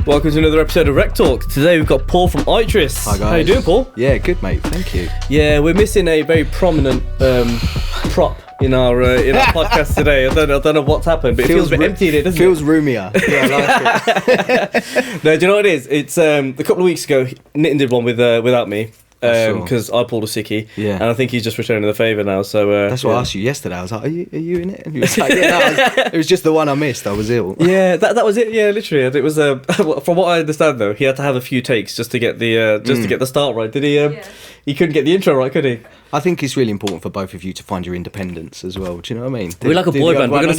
Welcome to another episode of RecTalk. Today we've got Paul from Itris. Hi guys. How you doing, Paul? Yeah, good mate, thank you. Yeah, we're missing a very prominent prop in our podcast today. I don't know what's happened, but it feels a bit empty in it, doesn't Feels roomier. Yeah, I like it. No, do you know what it is? It's a couple of weeks ago, Nitin did one without me. Because I pulled a sickie, Yeah. and I think he's just returning the favour now. So That's what I asked you yesterday. I was like, "Are you in it?" And he was like, "Yeah." No, it was just the one I missed. I was ill. Yeah, that was it. Yeah, literally, it was. From what I understand, though, he had to have a few takes just to get the start right. Did he? He couldn't get the intro right, could he? I think it's really important for both of you to find your independence as well. Do you know what I mean? We're like a boy band. We're gonna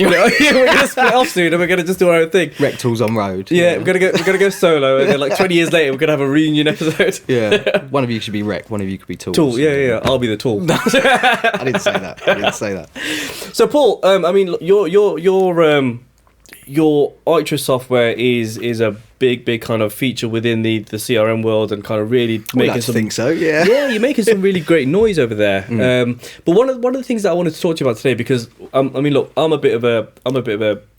split off soon, and we're gonna just do our own thing. RecTalk's on road. Yeah, we're gonna go solo, and then like 20 years later, we're gonna have a reunion episode. Yeah. One of you should be Rec. One of you could be Tools. Tool. Yeah. I'll be the tool. I didn't say that. So, Paul, I mean, look, your Itris software is a big kind of feature within the CRM world, and kind of really making some. think so. Yeah. Yeah, you're making some really great noise over there. But one of the things that I wanted to talk to you about today, because I mean, look, I'm a bit of a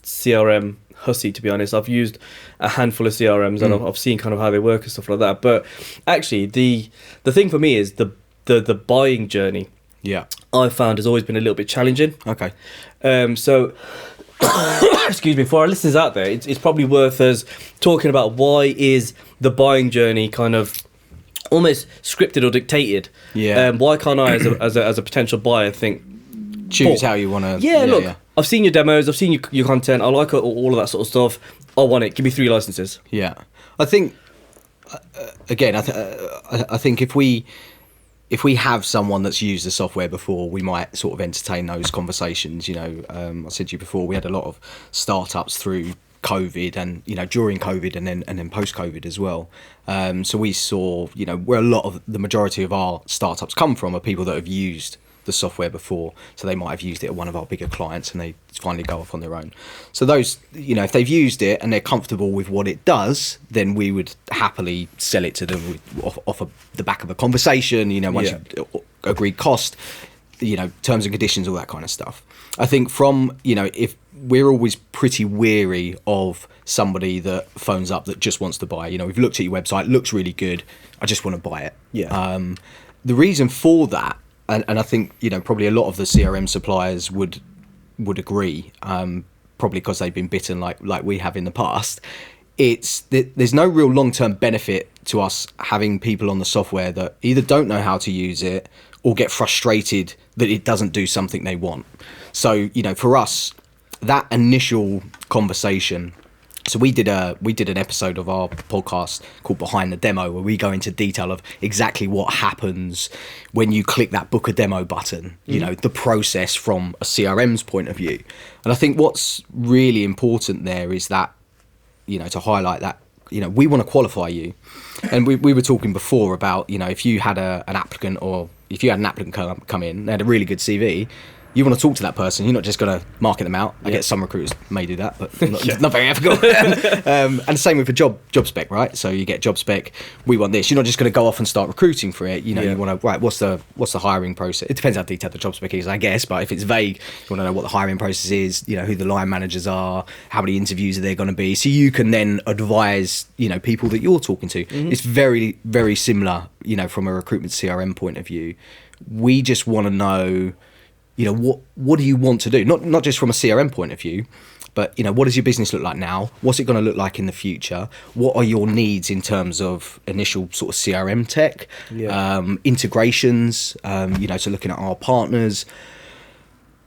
CRM hussy, to be honest. I've used a handful of CRMs, and I've seen kind of how they work and stuff like that. But actually, the thing for me is the buying journey. Yeah. I've found has always been a little bit challenging. Okay. So, excuse me, for our listeners out there, it's probably worth us talking about why is the buying journey kind of almost scripted or dictated. Yeah. Why can't I, as a potential buyer, think Choose Paul, how you want to. Look, I've seen your demos, I've seen your content, I like all of that sort of stuff. I want it. Give me 3 licenses. Yeah. I think again, I think if we have someone that's used the software before, we might sort of entertain those conversations. You know, I said to you before, we had a lot of startups through COVID, and during COVID, and then post COVID as well. So we saw, where the majority of our startups come from are people that have used the software before, so they might have used it at one of our bigger clients, and they finally go off on their own. So those, if they've used it and they're comfortable with what it does, then we would happily sell it to them off of the back of a conversation. Once you agreed cost, terms and conditions, all that kind of stuff. I think if we're always pretty weary of somebody that phones up that just wants to buy. We've looked at your website, looks really good, I just want to buy it. Yeah. The reason for that, and I think probably a lot of the CRM suppliers would agree, probably because they've been bitten like we have in the past. There's no real long-term benefit to us having people on the software that either don't know how to use it or get frustrated that it doesn't do something they want. So for us, that initial conversation. So we did an episode of our podcast called Behind the Demo, where we go into detail of exactly what happens when you click that book a demo button, the process from a CRM's point of view. And I think what's really important there is that, to highlight that, we want to qualify you. And we were talking before about, if you had an applicant come in, they had a really good CV, you want to talk to that person. You're not just going to market them out. I guess some recruiters may do that, but not very ethical. And same with a job spec, right? So you get job spec. We want this. You're not just going to go off and start recruiting for it. You want to what's the hiring process? It depends how detailed the job spec is, I guess. But if it's vague, you want to know what the hiring process is. Who the line managers are, how many interviews are there going to be, so you can then advise people that you're talking to. It's very, very similar. From a recruitment CRM point of view, we just want to know. What do you want to do? Not just from a CRM point of view, but what does your business look like now? What's it going to look like in the future? What are your needs in terms of initial sort of CRM tech, integrations? So looking at our partners,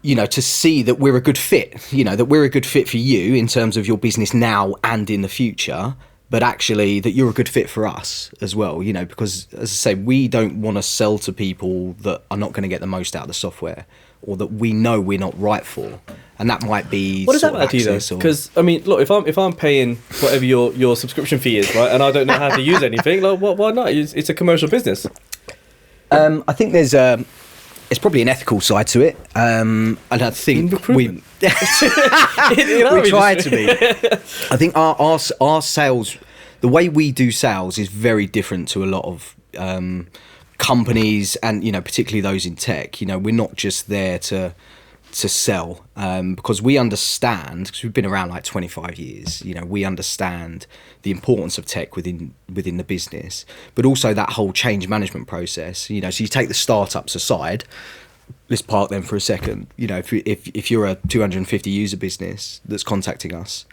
to see that we're a good fit. That we're a good fit for you in terms of your business now and in the future. But actually that you're a good fit for us as well, because as I say, we don't want to sell to people that are not going to get the most out of the software, or that we know we're not right for. And that might be what does that matter to you though? Because I mean, look, if I'm paying whatever your subscription fee is, right, and I don't know how to use anything, like why not? It's a commercial business. I think there's probably an ethical side to it, and I think we try to be. I think our sales, the way we do sales, is very different to a lot of companies, and particularly those in tech. We're not just there to to sell, because we understand, because we've been around like 25 years, you know, we understand the importance of tech within the business, but also that whole change management process. You know, so you take the startups aside, let's park them for a second. You know, if you're a 250 user business that's contacting us,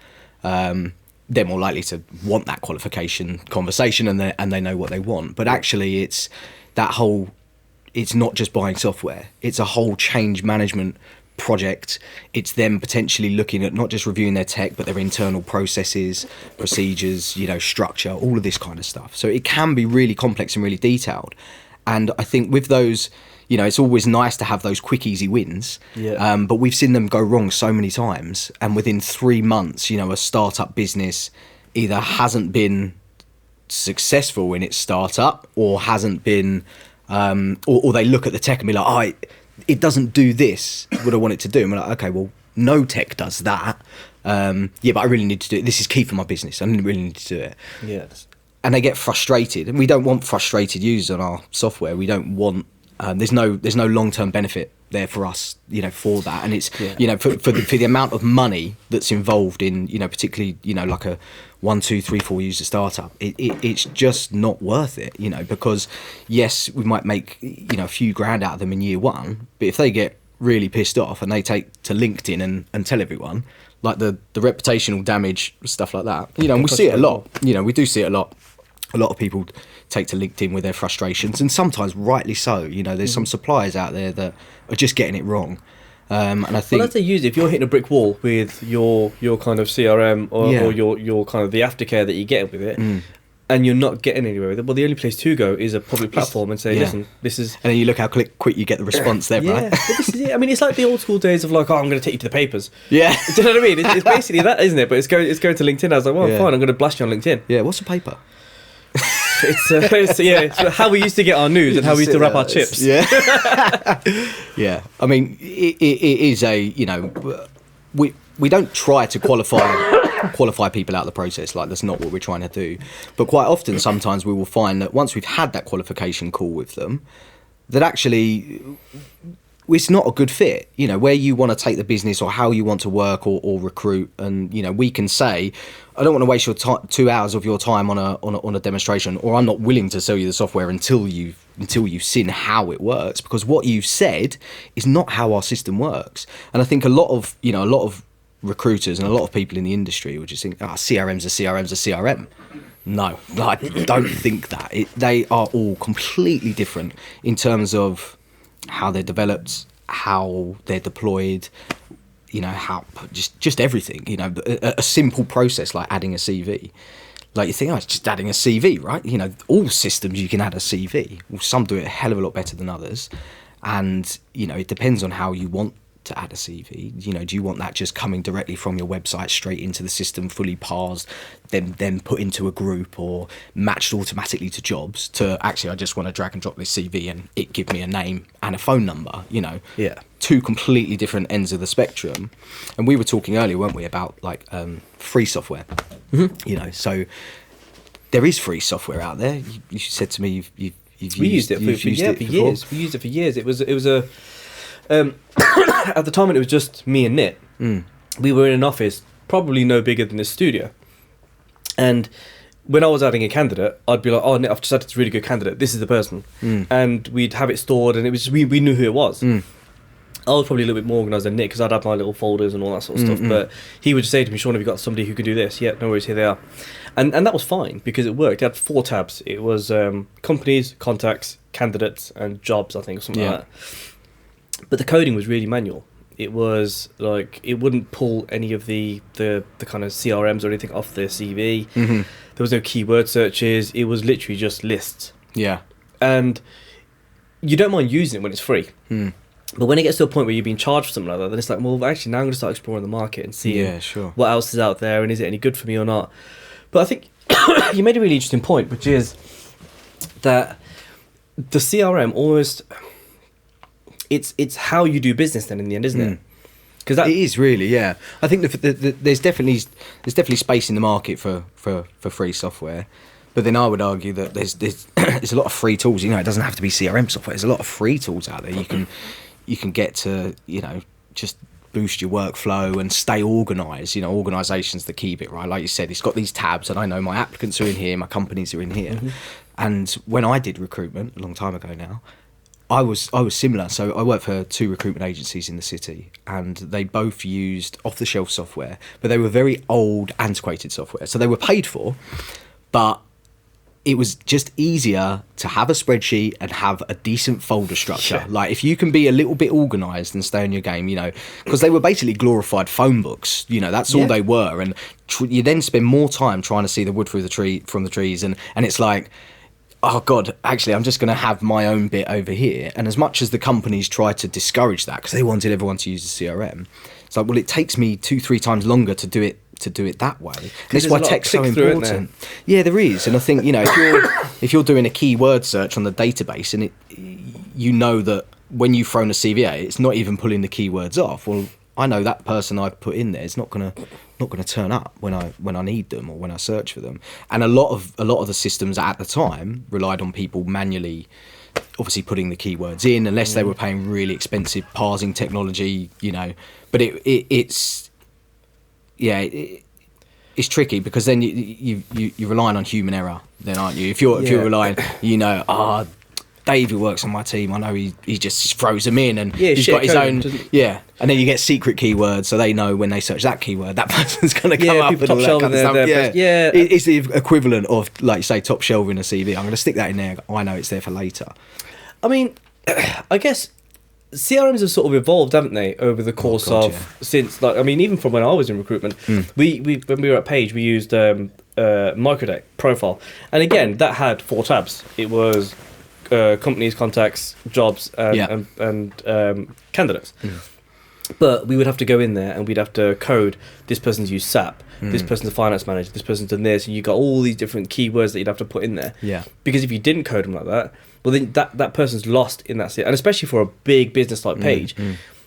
they're more likely to want that qualification conversation, and they know what they want. But actually, it's not just buying software, it's a whole change management project. It's them potentially looking at not just reviewing their tech, but their internal processes, procedures, you know, structure, all of this kind of stuff. So it can be really complex and really detailed. And I think with those, you know, it's always nice to have those quick, easy wins. Yeah. But we've seen them go wrong so many times. And within 3 months, you know, a startup business either hasn't been successful in its startup, or hasn't been, or they look at the tech and be like, oh, it doesn't do this, what I want it to do. And we're like, okay, well, no tech does that. Yeah, but I really need to do it. This is key for my business. I really need to do it. Yes. And they get frustrated. And we don't want frustrated users on our software. We don't want, there's no long-term benefit there for us, you know, for that. And it's, you know, for the amount of money that's involved in, you know, particularly, you know, like a 1, 2, 3, 4 user startup, it's just not worth it, you know, because yes, we might make, you know, a few grand out of them in year one, but if they get really pissed off and they take to LinkedIn and tell everyone, like the reputational damage, stuff like that, you know, and we see it a lot, you know, we do see it a lot. A lot of people take to LinkedIn with their frustrations, and sometimes rightly so. You know, there's some suppliers out there that are just getting it wrong. And I think, well, as they use it, if you're hitting a brick wall with your kind of CRM or your kind of the aftercare that you get with it, and you're not getting anywhere with it, well, the only place to go is a public platform and say, listen, this is... And then you look how quick you get the response there, right? But this is it. I mean, it's like the old school days of like, oh, I'm going to take you to the papers. Yeah. Do you know what I mean? It's basically that, isn't it? But it's going to LinkedIn. I was like, well, fine, I'm going to blast you on LinkedIn. Yeah, what's a paper? It's how we used to get our news and how we used to wrap our chips. Yeah. Yeah. I mean, it is a, you know, we don't try to qualify people out of the process. Like, that's not what we're trying to do. But quite often, sometimes we will find that once we've had that qualification call with them, that actually it's not a good fit, you know, where you want to take the business or how you want to work or recruit. And, you know, we can say, I don't want to waste your 2 hours of your time on a demonstration, or I'm not willing to sell you the software until you've seen how it works, because what you've said is not how our system works. And I think a lot of recruiters and a lot of people in the industry would just think, CRM's a CRM. No, I don't think that. They are all completely different in terms of how they're developed, how they're deployed, you know, how just everything, you know, a simple process like adding a CV. Like, you think, it's just adding a CV, right? You know, all systems you can add a CV. Well, some do it a hell of a lot better than others. And, you know, it depends on how you want to add a CV. You know, do you want that just coming directly from your website straight into the system, fully parsed, then put into a group or matched automatically to jobs, to actually, I just want to drag and drop this CV and it give me a name and a phone number, you know? Yeah. Two completely different ends of the spectrum. And we were talking earlier, weren't we, about like free software. You know, so there is free software out there. You said to me you've used it for years. We used it for years. It was a at the time when it was just me and Nit, we were in an office probably no bigger than this studio. And when I was adding a candidate, I'd be like, oh, Nit, I've just added a really good candidate. This is the person. And we'd have it stored, and it was just, we knew who it was. I was probably a little bit more organised than Nick, because I'd have my little folders and all that sort of stuff. But he would just say to me, Sean, have you got somebody who could do this? Yeah, no worries, here they are. And that was fine, because it worked. It had 4 tabs. It was companies, contacts, candidates, and jobs, I think, or something like that. But the coding was really manual. It was like, it wouldn't pull any of the kind of CRMs or anything off the CV. There was no keyword searches. It was literally just lists. Yeah. And you don't mind using it when it's free. But when it gets to a point where you're being charged for something like that, then it's like, well, actually, now I'm going to start exploring the market and seeing what else is out there, and is it any good for me or not. But I think you made a really interesting point, which is that the CRM almost... It's how you do business then in the end, isn't it? Because it is really, yeah. I think there's definitely space in the market for free software, but then I would argue that there's a lot of free tools. You know, it doesn't have to be CRM software. There's a lot of free tools out there. You can get to, you know, just boost your workflow and stay organized. You know, organization's the key bit, right? Like you said, it's got these tabs, and I know my applicants are in here, my companies are in here. And when I did recruitment a long time ago now, I was similar. So I worked for 2 recruitment agencies in the city, and they both used off-the-shelf software, but they were very old, antiquated software. So they were paid for, but it was just easier to have a spreadsheet and have a decent folder structure. Yeah. Like if you can be a little bit organised and stay on your game, you know, because they were basically glorified phone books. You know, that's all they were. And you then spend more time trying to see the wood from the trees, and it's like, oh God, actually, I'm just going to have my own bit over here. And as much as the companies tried to discourage that because they wanted everyone to use the CRM, it's like, well, it takes me 2-3 times longer to do it that way. And that's why tech's so important. Yeah, there is. And I think, you know, if you're doing a keyword search on the database, and you know that when you've thrown a CV out, it's not even pulling the keywords off. Well, I know that person I've put in there is not gonna turn up when I need them or when I search for them. And a lot of the systems at the time relied on people manually, obviously putting the keywords in, unless they were paying really expensive parsing technology, you know. But it's tricky, because then you're relying on human error, then, aren't you? If you're relying, you know, Dave, who works on my team, I know he just throws them in, and he's got his own. Yeah, and then you get secret keywords, so they know when they search that keyword, that person's going to come up and all that kind of stuff. Yeah, it's the equivalent of, like you say, top shelf in a CV. I'm going to stick that in there. I know it's there for later. I mean, I guess CRMs have sort of evolved, haven't they, over the course since, like, I mean, even from when I was in recruitment, we when we were at Page, we used Microdeck Profile, and again, that had 4 tabs. It was companies, contacts, jobs, and candidates. But we would have to go in there and we'd have to code, this person's used SAP, this person's a finance manager, this person's done this, and you got all these different keywords that you'd have to put in there. Yeah. Because if you didn't code them like that, well, then that person's lost in that. And especially for a big business like Page,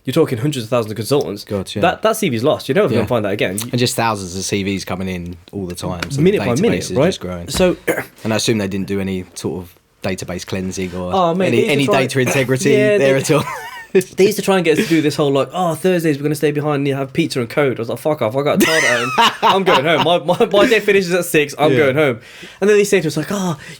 you're talking hundreds of thousands of consultants. God, yeah. That CV's lost. You're never going to find that again. And just thousands of CVs coming in all the time. So minute by minute, right? Just growing. So, and I assume they didn't do any sort of database cleansing or any data integrity there at all. They used to try and get us to do this whole, like, Thursdays we're going to stay behind and have pizza and code. I was like, fuck off, I got a child at home. I'm going home. My day finishes at 6, I'm going home. And then they say to us, like,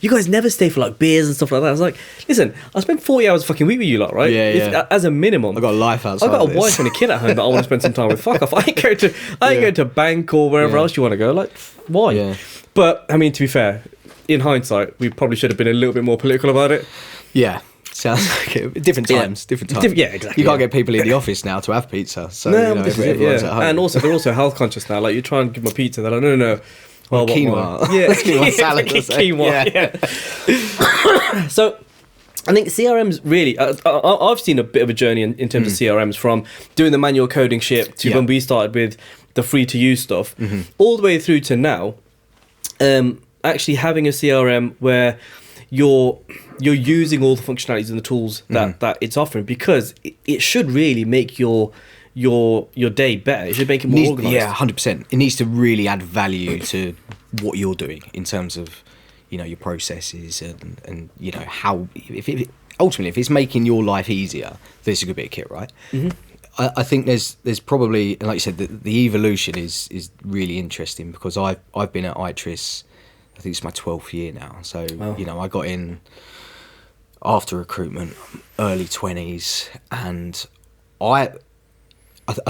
you guys never stay for, like, beers and stuff like that. I was like, listen, I spent 40 hours a fucking week with you lot, right? As a minimum. I've got a life outside. I've got a wife and a kid at home that I want to spend some time with. Fuck off. I ain't going to bank or wherever else you want to go. Like, why? Yeah. But, I mean, to be fair, in hindsight, we probably should have been a little bit more political about it. Yeah. Sounds like it. Different times. Yeah, exactly. You can't get people in the office now to have pizza. So, everyone's at home. And also, they're also health conscious now. Like, you try and give them a pizza, they're like, no. Well, quinoa. Yeah. Quinoa salad. Quinoa, yeah. So, I think CRMs really, I've seen a bit of a journey in terms of CRMs, from doing the manual coding shit to when we started with the free to use stuff, all the way through to now, actually having a CRM where you're using all the functionalities and the tools that it's offering, because it should really make your day better. It should make it more organised. Yeah, 100%. It needs to really add value to what you're doing in terms of, you know, your processes and you know, how ultimately if it's making your life easier, there's a good bit of kit, right? I think there's probably, and like you said, the evolution is really interesting, because I've been at Itris, I think it's my 12th year now. So, you know, I got in after recruitment, early 20s, and I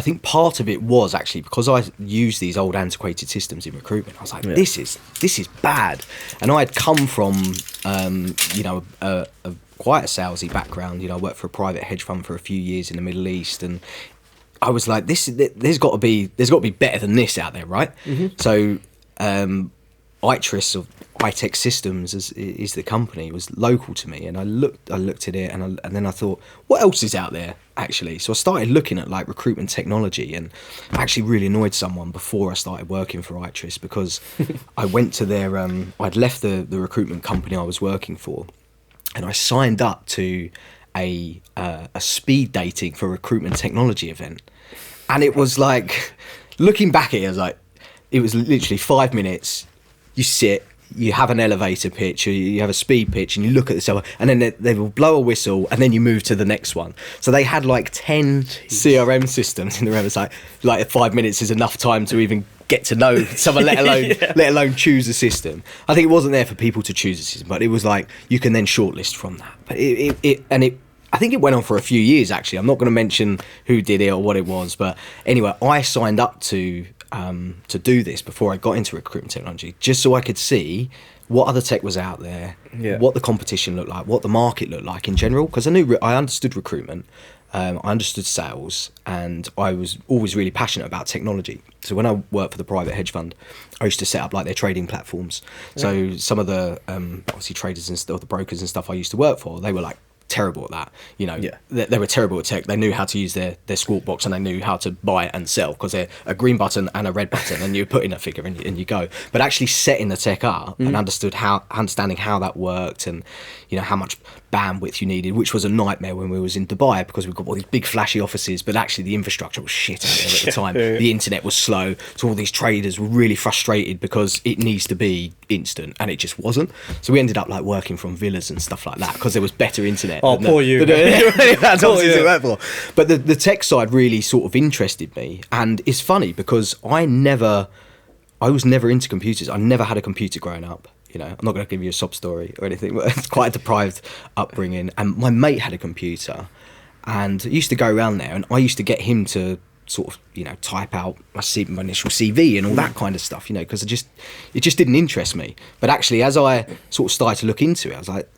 think part of it was actually because I used these old antiquated systems in recruitment. I was like, this is bad. And I had come from, you know, a quite a salesy background. You know, I worked for a private hedge fund for a few years in the Middle East, and I was like, there's got to be better than this out there, right? So, Itris, or iTech Systems is the company. It was local to me, and I looked at it, and then I thought, what else is out there actually? So I started looking at like recruitment technology, and I actually really annoyed someone before I started working for Itris, because I went to their I'd left the recruitment company I was working for, and I signed up to a speed dating for recruitment technology event, and it was like, looking back at it, I was like, it was literally 5 minutes. You sit, you have an elevator pitch or you have a speed pitch and you look at this other, and then they will blow a whistle and then you move to the next one. So they had like 10 CRM systems in the room. It's like 5 minutes is enough time to even get to know someone, let alone choose a system. I think it wasn't there for people to choose a system, but it was like you can then shortlist from that. But I think it went on for a few years, actually. I'm not going to mention who did it or what it was, but anyway, I signed up to do this before I got into recruitment technology, just so I could see what other tech was out there, what the competition looked like, what the market looked like in general, because I understood recruitment, I understood sales, and I was always really passionate about technology. So when I worked for the private hedge fund, I used to set up like their trading platforms. So some of the obviously traders and stuff, the brokers and stuff I used to work for, they were like terrible at that. They were terrible at tech. They knew how to use their squawk box, and they knew how to buy and sell, because they're a green button and a red button, and you put in a figure and you go. But actually setting the tech up and understanding how that worked, and how much bandwidth you needed, which was a nightmare when we was in Dubai, because we've got all these big flashy offices, but actually the infrastructure was shit out there at the time. The internet was slow, so all these traders were really frustrated because it needs to be instant, and it just wasn't. So we ended up like working from villas and stuff like that, because there was better internet. Oh, poor you. That's obviously for. But the tech side really sort of interested me, and it's funny because I was never into computers. I never had a computer growing up. I'm not going to give you a sob story or anything, but it's quite a deprived upbringing. And my mate had a computer, and I used to go around there, and I used to get him to sort of, type out my initial CV and all that kind of stuff, because it just didn't interest me. But actually, as I sort of started to look into it, I was like,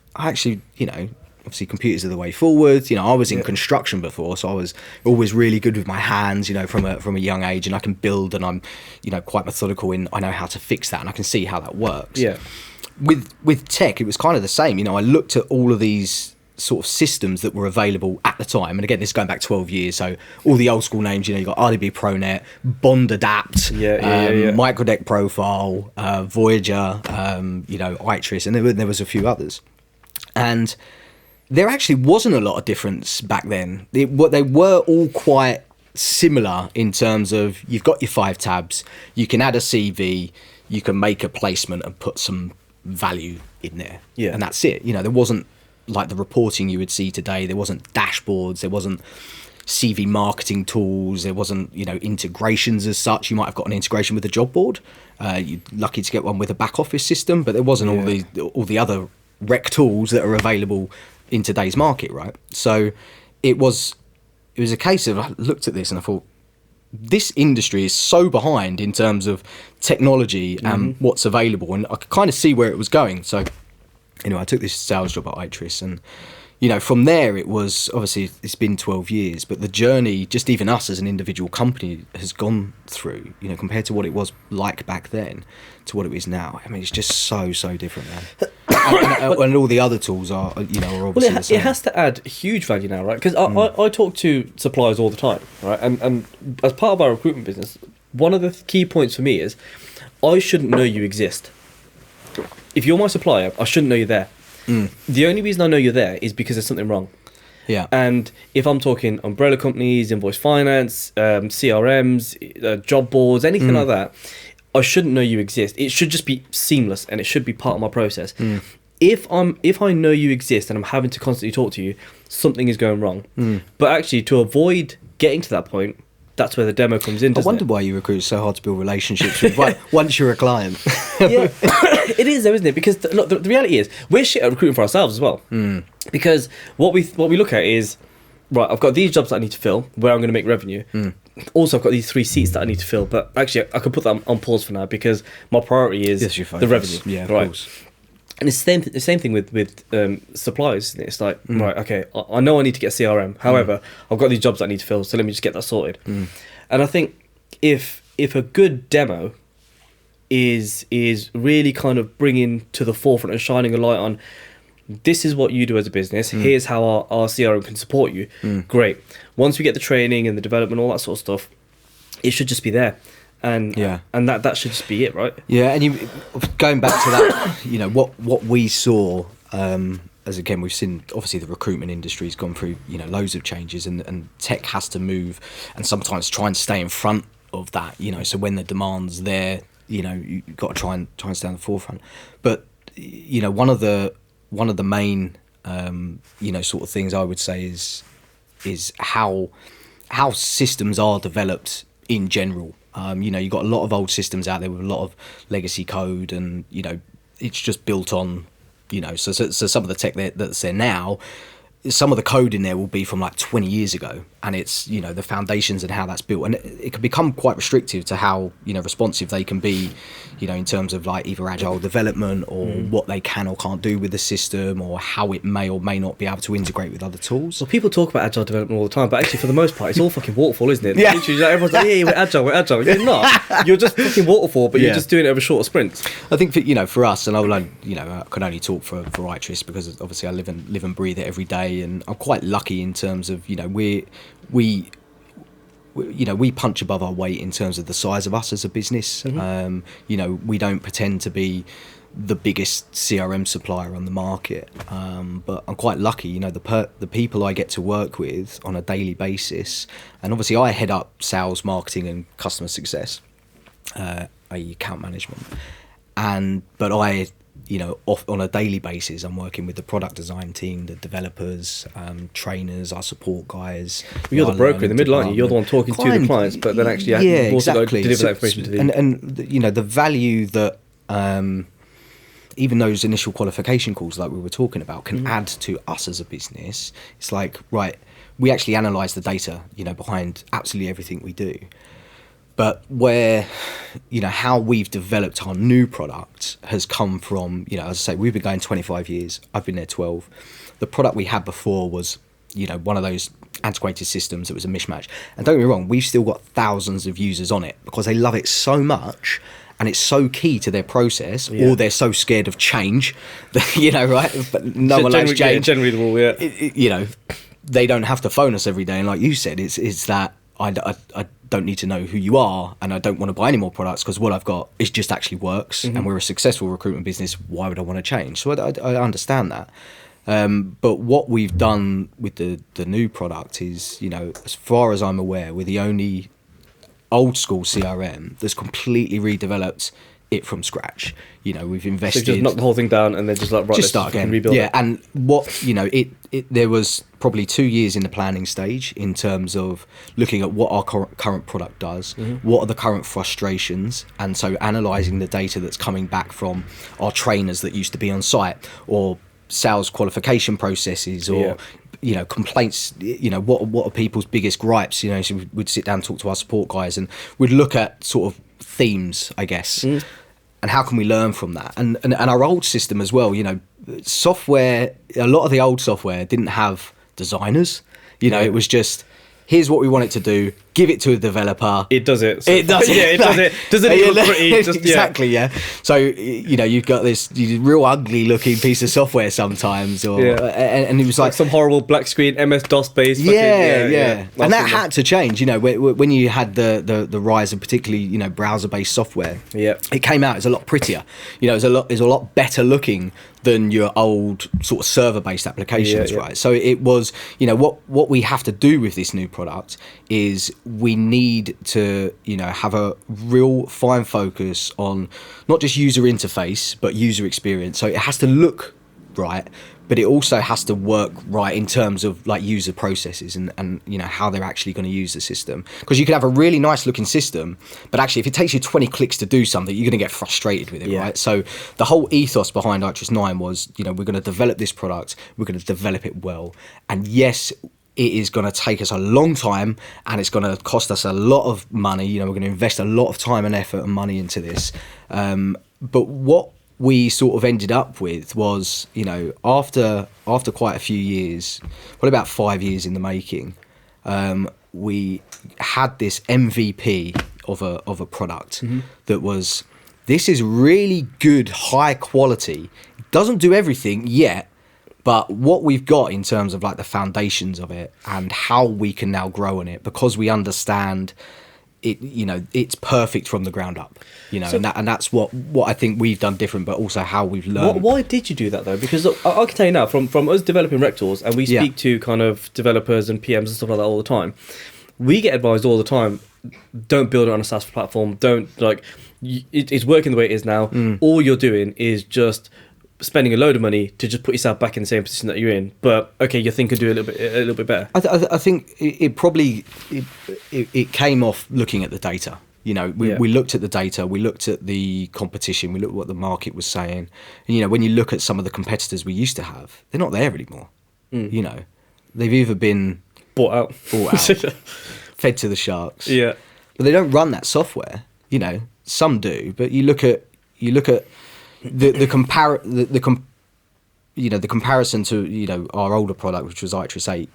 obviously computers are the way forward. I was in construction before, so I was always really good with my hands, from a young age, and I can build, and I'm, quite methodical in, I know how to fix that, and I can see how that works. Yeah. With tech, it was kind of the same. I looked at all of these sort of systems that were available at the time, and again, this is going back 12 years, so all the old school names, you got RDB ProNet, Bond Adapt, Microdeck Profile, Voyager, Itris, and there was a few others. And there actually wasn't a lot of difference back then. They were all quite similar in terms of, you've got your 5 tabs, you can add a CV, you can make a placement and put some value in there, and that's it. There wasn't like the reporting you would see today. There wasn't dashboards, there wasn't CV marketing tools, there wasn't integrations as such. You might have got an integration with a job board, you're lucky to get one with a back office system, but there wasn't all the other rec tools that are available in today's market, right? So it was a case of, I looked at this and I thought, this industry is so behind in terms of technology and what's available, and I could kind of see where it was going. So I took this sales job at Itris, and from there it was, obviously it's been 12 years, but the journey, just even us as an individual company, has gone through, compared to what it was like back then to what it is now. I mean, it's just so different, man. and all the other tools are obviously the same. It has to add huge value now, right? Because I talk to suppliers all the time, right? And as part of our recruitment business, one of the key points for me is, I shouldn't know you exist. If you're my supplier, I shouldn't know you're there. The only reason I know you're there is because there's something wrong. Yeah. And if I'm talking umbrella companies, invoice finance, CRMs, job boards, anything like that, I shouldn't know you exist. It should just be seamless, and it should be part of my process. If I know you exist and I'm having to constantly talk to you, something is going wrong. But actually, to avoid getting to that point, that's where the demo comes in. I wonder why you recruit so hard to build relationships with once you're a client. It is though, isn't it? Because look, the reality is, we're shit at recruiting for ourselves as well. Because what we look at is, right, I've got these jobs that I need to fill where I'm going to make revenue. Also, I've got these 3 seats that I need to fill, but actually I could put that on pause for now, because my priority is the revenue. Yeah, of course. And it's the same thing with suppliers, isn't it? It's like, right, okay, I know I need to get CRM. However, I've got these jobs that I need to fill, so let me just get that sorted. And I think if a good demo is really kind of bringing to the forefront and shining a light on, this is what you do as a business, here's how our CRM can support you, great. Once we get the training and the development, all that sort of stuff, it should just be there. And that should just be it, right? Yeah, and going back to that, what we saw, as again we've seen, obviously the recruitment industry has gone through loads of changes, and tech has to move and sometimes try and stay in front of that. So when the demand's there, you've got to try and stay on the forefront. But one of the main sort of things I would say is how systems are developed in general. You've got a lot of old systems out there with a lot of legacy code, and it's just built on so some of the tech that's there now, some of the code in there will be from like 20 years ago, and it's the foundations and how that's built, and it can become quite restrictive to how responsive they can be, in terms of like either agile development or what they can or can't do with the system, or how it may or may not be able to integrate with other tools. Well, people talk about agile development all the time, but actually for the most part it's all fucking waterfall, isn't it? Yeah. Literally, like, everyone's like, yeah, we're agile. You're not. You're just fucking waterfall, but you're just doing it over shorter sprints. I think for us, and I can only talk for Itris because obviously I live and breathe it every day, and I'm quite lucky in terms of we punch above our weight in terms of the size of us as a business. We don't pretend to be the biggest CRM supplier on the market, but I'm quite lucky. The people I get to work with on a daily basis, and obviously I head up sales, marketing, and customer success, i.e. account management, but I on a daily basis, I'm working with the product design team, the developers, trainers, our support guys. You're the broker in the middle, aren't you? You're the one talking to the clients, but then actually you've also got to deliver that information to them. And the value that even those initial qualification calls like we were talking about can add to us as a business. It's like, right, we actually analyse the data, behind absolutely everything we do. But where, how we've developed our new product has come from, as I say, we've been going 25 years. I've been there 12. The product we had before was, one of those antiquated systems that was a mishmash. And don't get me wrong, we've still got thousands of users on it because they love it so much and it's so key to their process, or they're so scared of change that, right? But no one likes change. Generally the rule, they don't have to phone us every day. And like you said, it's that I don't need to know who you are, and I don't want to buy any more products because what I've got is just actually works, and we're a successful recruitment business. Why would I want to change? So I understand that. But what we've done with the new product is, as far as I'm aware, we're the only old school CRM that's completely redeveloped it from scratch. We've invested. So just knock the whole thing down and then just like just start again. Rebuild it. And what there was probably 2 years in the planning stage in terms of looking at what our current product does, what are the current frustrations, and so analysing the data that's coming back from our trainers that used to be on site, or sales qualification processes, or complaints. What are people's biggest gripes? So we'd sit down and talk to our support guys, and we'd look at sort of themes, I guess. And how can we learn from that? And our old system as well, software, a lot of the old software didn't have designers. It was just, here's what we want it to do, give it to a developer. It does it. It does it. Yeah, it does it. Does it look pretty? Exactly, yeah. So, you've got this real ugly looking piece of software sometimes, and it was like some horrible black screen MS-DOS based. Yeah. And that had to change, when you had the rise of particularly, browser based software. Yeah. It came out as a lot prettier. It's a lot better looking than your old sort of server based applications, right? So it was, what we have to do with this new product is we need to, have a real fine focus on not just user interface, but user experience. So it has to look right, but it also has to work right in terms of like user processes and how they're actually going to use the system. Because you could have a really nice looking system, but actually if it takes you 20 clicks to do something, you're going to get frustrated with it, right? So the whole ethos behind Itris 9 was, we're going to develop this product, we're going to develop it well. And yes, it is going to take us a long time, and it's going to cost us a lot of money. We're going to invest a lot of time and effort and money into this. But what we sort of ended up with was, after quite a few years, probably about 5 years in the making, we had this MVP of a product that was, this is really good, high quality. It doesn't do everything yet, but what we've got in terms of like the foundations of it and how we can now grow on it, because we understand it, it's perfect from the ground up, so, and that's what I think we've done different, but also how we've learned. Why did you do that though? Because I can tell you now, from us developing RecTalk, and we speak to kind of developers and PMs and stuff like that all the time. we get advised all the time, don't build it on a SaaS platform. Don't it's working the way it is now. All you're doing is just spending a load of money to just put yourself back in the same position that you're in. But okay, you think could do a little bit better. I think it probably came off looking at the data. You know, we looked at the data, we looked at the competition, we looked at what the market was saying. And, you know, when you look at some of the competitors we used to have, they're not there anymore. You know, they've either been bought out, fed to the sharks. Yeah, but they don't run that software. You know, some do, but you look at the comparison to, you know, our older product, which was Itris 8.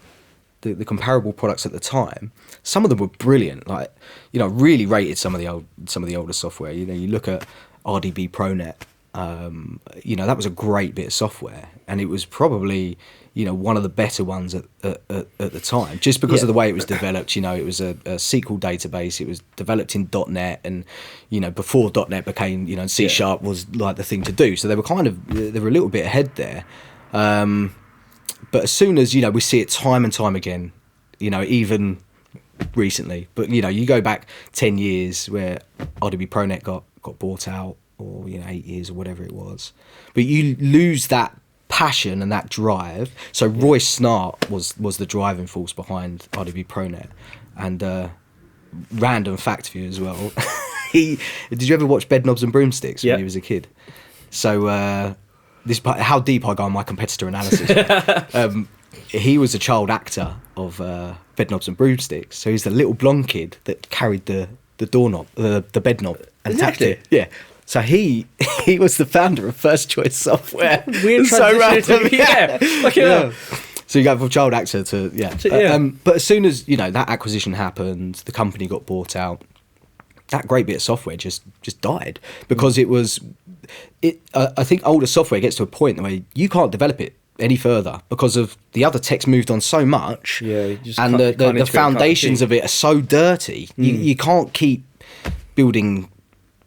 The comparable products at the time, some of them were brilliant. Like, you know, really rated some of the older software. You know, you look at RDB ProNet. You know, that was a great bit of software, and it was probably, you know, one of the better ones at the time, just because of the way it was developed. You know, it was a SQL database. It was developed in .NET, and, you know, before .NET became, you know, C# was like the thing to do. So they were a little bit ahead there. But as soon as, you know, we see it time and time again, you know, even recently, but, you know, you go back 10 years where RDB ProNet got bought out, or, you know, 8 years or whatever it was, but you lose that passion and that drive. So Royce Snart was the driving force behind RDB ProNet. And random fact for you as well, did you ever watch Bedknobs and Broomsticks when you was a kid? So this, how deep I go on my competitor analysis. He was a child actor of Bedknobs and Broomsticks, so he's the little blonde kid that carried the doorknob, the bed knob, and tapped it. Yeah. So he was the founder of First Choice Software. Weird so random. Yeah. So you go from child actor to but as soon as, you know, that acquisition happened, the company got bought out. That great bit of software just died because it was. I think older software gets to a point where you can't develop it any further because of the other tech's moved on so much, and the foundations of it are so dirty. You can't keep building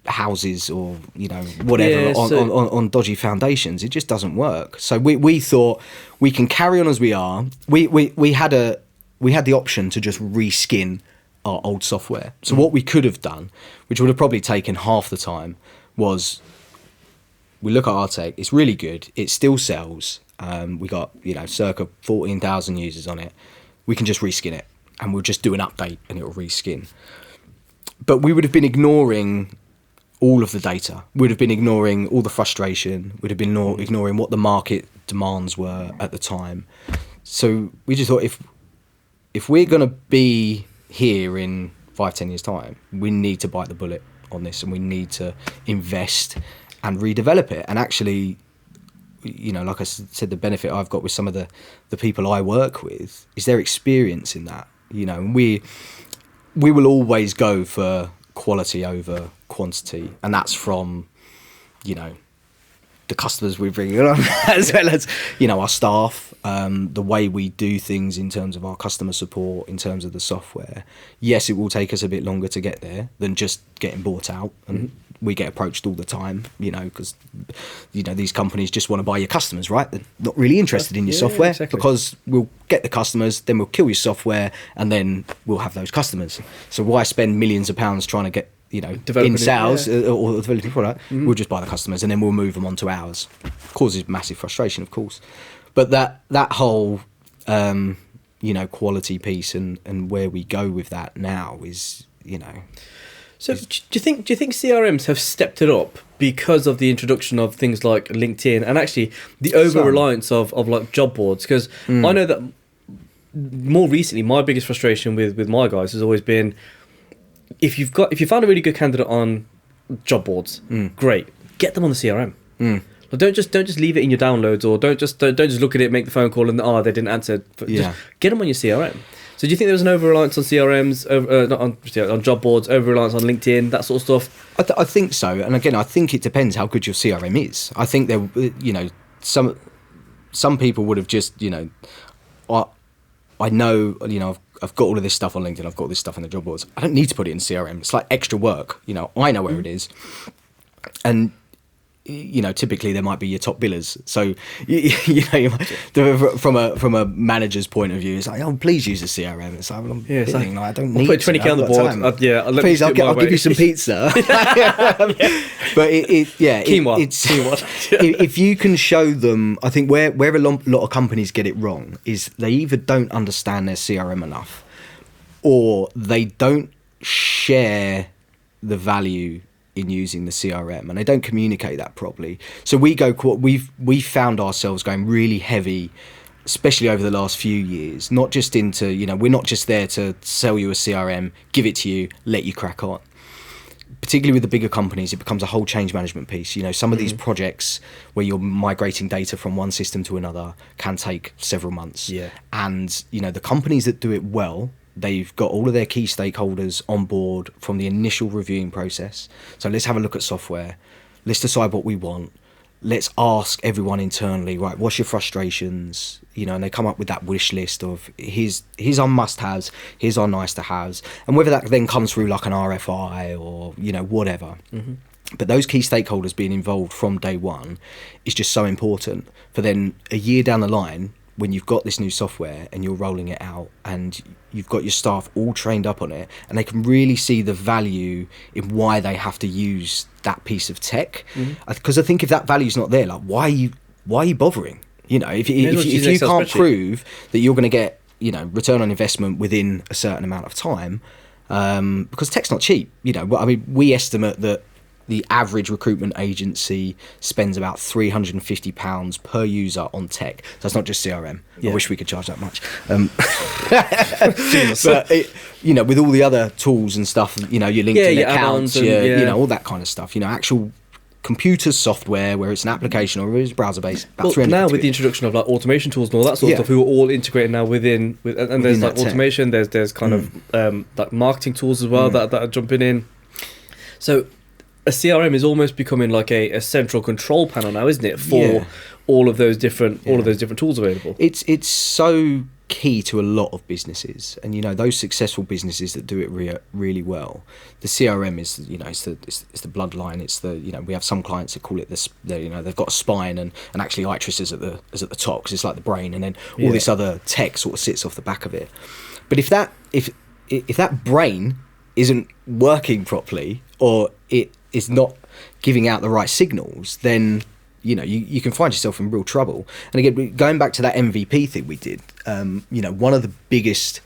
houses or, you know, whatever on dodgy foundations. It just doesn't work. So we thought we can carry on as we are. We had the option to just reskin our old software. So what we could have done, which would have probably taken half the time, was we look at our tech. It's really good. It still sells. We got, you know, circa 14,000 users on it. We can just reskin it, and we'll just do an update and it will reskin. But we would have been ignoring all of the data. We'd have been ignoring all the frustration. We'd have been ignoring what the market demands were at the time. So we just thought, if we're going to be here in 5-10 years time, we need to bite the bullet on this, and we need to invest and redevelop it. And actually, you know, like I said, the benefit I've got with some of the people I work with is their experience in that. You know, and we will always go for quality over quantity, and that's from, you know, the customers we bring on as well as, you know, our staff, the way we do things in terms of our customer support, in terms of the software. Yes, it will take us a bit longer to get there than just getting bought out, and we get approached all the time, you know, because, you know, these companies just want to buy your customers, right? They're not really interested in your software, because we'll get the customers, then we'll kill your software, and then we'll have those customers. So why spend millions of pounds trying to get, you know, in sales or developing product? We'll just buy the customers, and then we'll move them on to ours. Causes massive frustration, of course. But that whole, you know, quality piece and where we go with that now is, you know. So do you think CRMs have stepped it up because of the introduction of things like LinkedIn and actually the over reliance of like job boards? Because I know that more recently, my biggest frustration with my guys has always been, if you found a really good candidate on job boards, great, get them on the CRM. But don't just leave it in your downloads, or don't just look at it, make the phone call, and they didn't answer. Just get them on your CRM. So do you think there was an over reliance on CRMs, not on job boards, over reliance on LinkedIn, that sort of stuff? I think so, and again, I think it depends how good your CRM is. I think there, you know, some people would have just, you know, I know, you know, I've got all of this stuff on LinkedIn, I've got all this stuff on the job boards. I don't need to put it in CRM. It's like extra work. You know, I know where it is. And typically there might be your top billers. So from a manager's point of view, it's like, oh, please use a CRM. It's like, well, it's like, I don't need put 20k on the board. Please, I'll give you some pizza. But quinoa. If you can show them, I think where a lot of companies get it wrong is they either don't understand their CRM enough, or they don't share the value in using the CRM, and they don't communicate that properly. So we found ourselves going really heavy, especially over the last few years, not just into, we're not just there to sell you a CRM, give it to you, let you crack on. Particularly with the bigger companies, it becomes a whole change management piece. Some of these projects where you're migrating data from one system to another can take several months. Yeah. And, the companies that do it well, they've got all of their key stakeholders on board from the initial reviewing process. So let's have a look at software. Let's decide what we want. Let's ask everyone internally, right, what's your frustrations? And they come up with that wish list of here's our must-haves, here's our nice-to-haves. And whether that then comes through like an RFI or, whatever. Mm-hmm. But those key stakeholders being involved from day one is just so important for then a year down the line, when you've got this new software and you're rolling it out and you've got your staff all trained up on it, and they can really see the value in why they have to use that piece of tech. Because I think if that value's not there, like why are you bothering? If you can't prove that you're going to get return on investment within a certain amount of time, because tech's not cheap. We estimate that the average recruitment agency spends about £350 per user on tech. So that's not just CRM. I wish we could charge that much. But with all the other tools and stuff, your LinkedIn accounts, all that kind of stuff. Actual computer software, where it's an application or it's browser based. Now with the introduction of like automation tools and all that sort of stuff, who are all integrated now and there's like automation. There's kind of like marketing tools as well that are jumping in. So a CRM is almost becoming like a central control panel now, isn't it, for all of those different tools available? It's so key to a lot of businesses, and those successful businesses that do it really well. The CRM is it's the bloodline. It's the we have some clients that call it they've got a spine, and actually Itris is at the top because it's like the brain, and then all this other tech sort of sits off the back of it. But if that brain isn't working properly, or it is not giving out the right signals, then you can find yourself in real trouble. And again, going back to that MVP thing we did, one of the biggest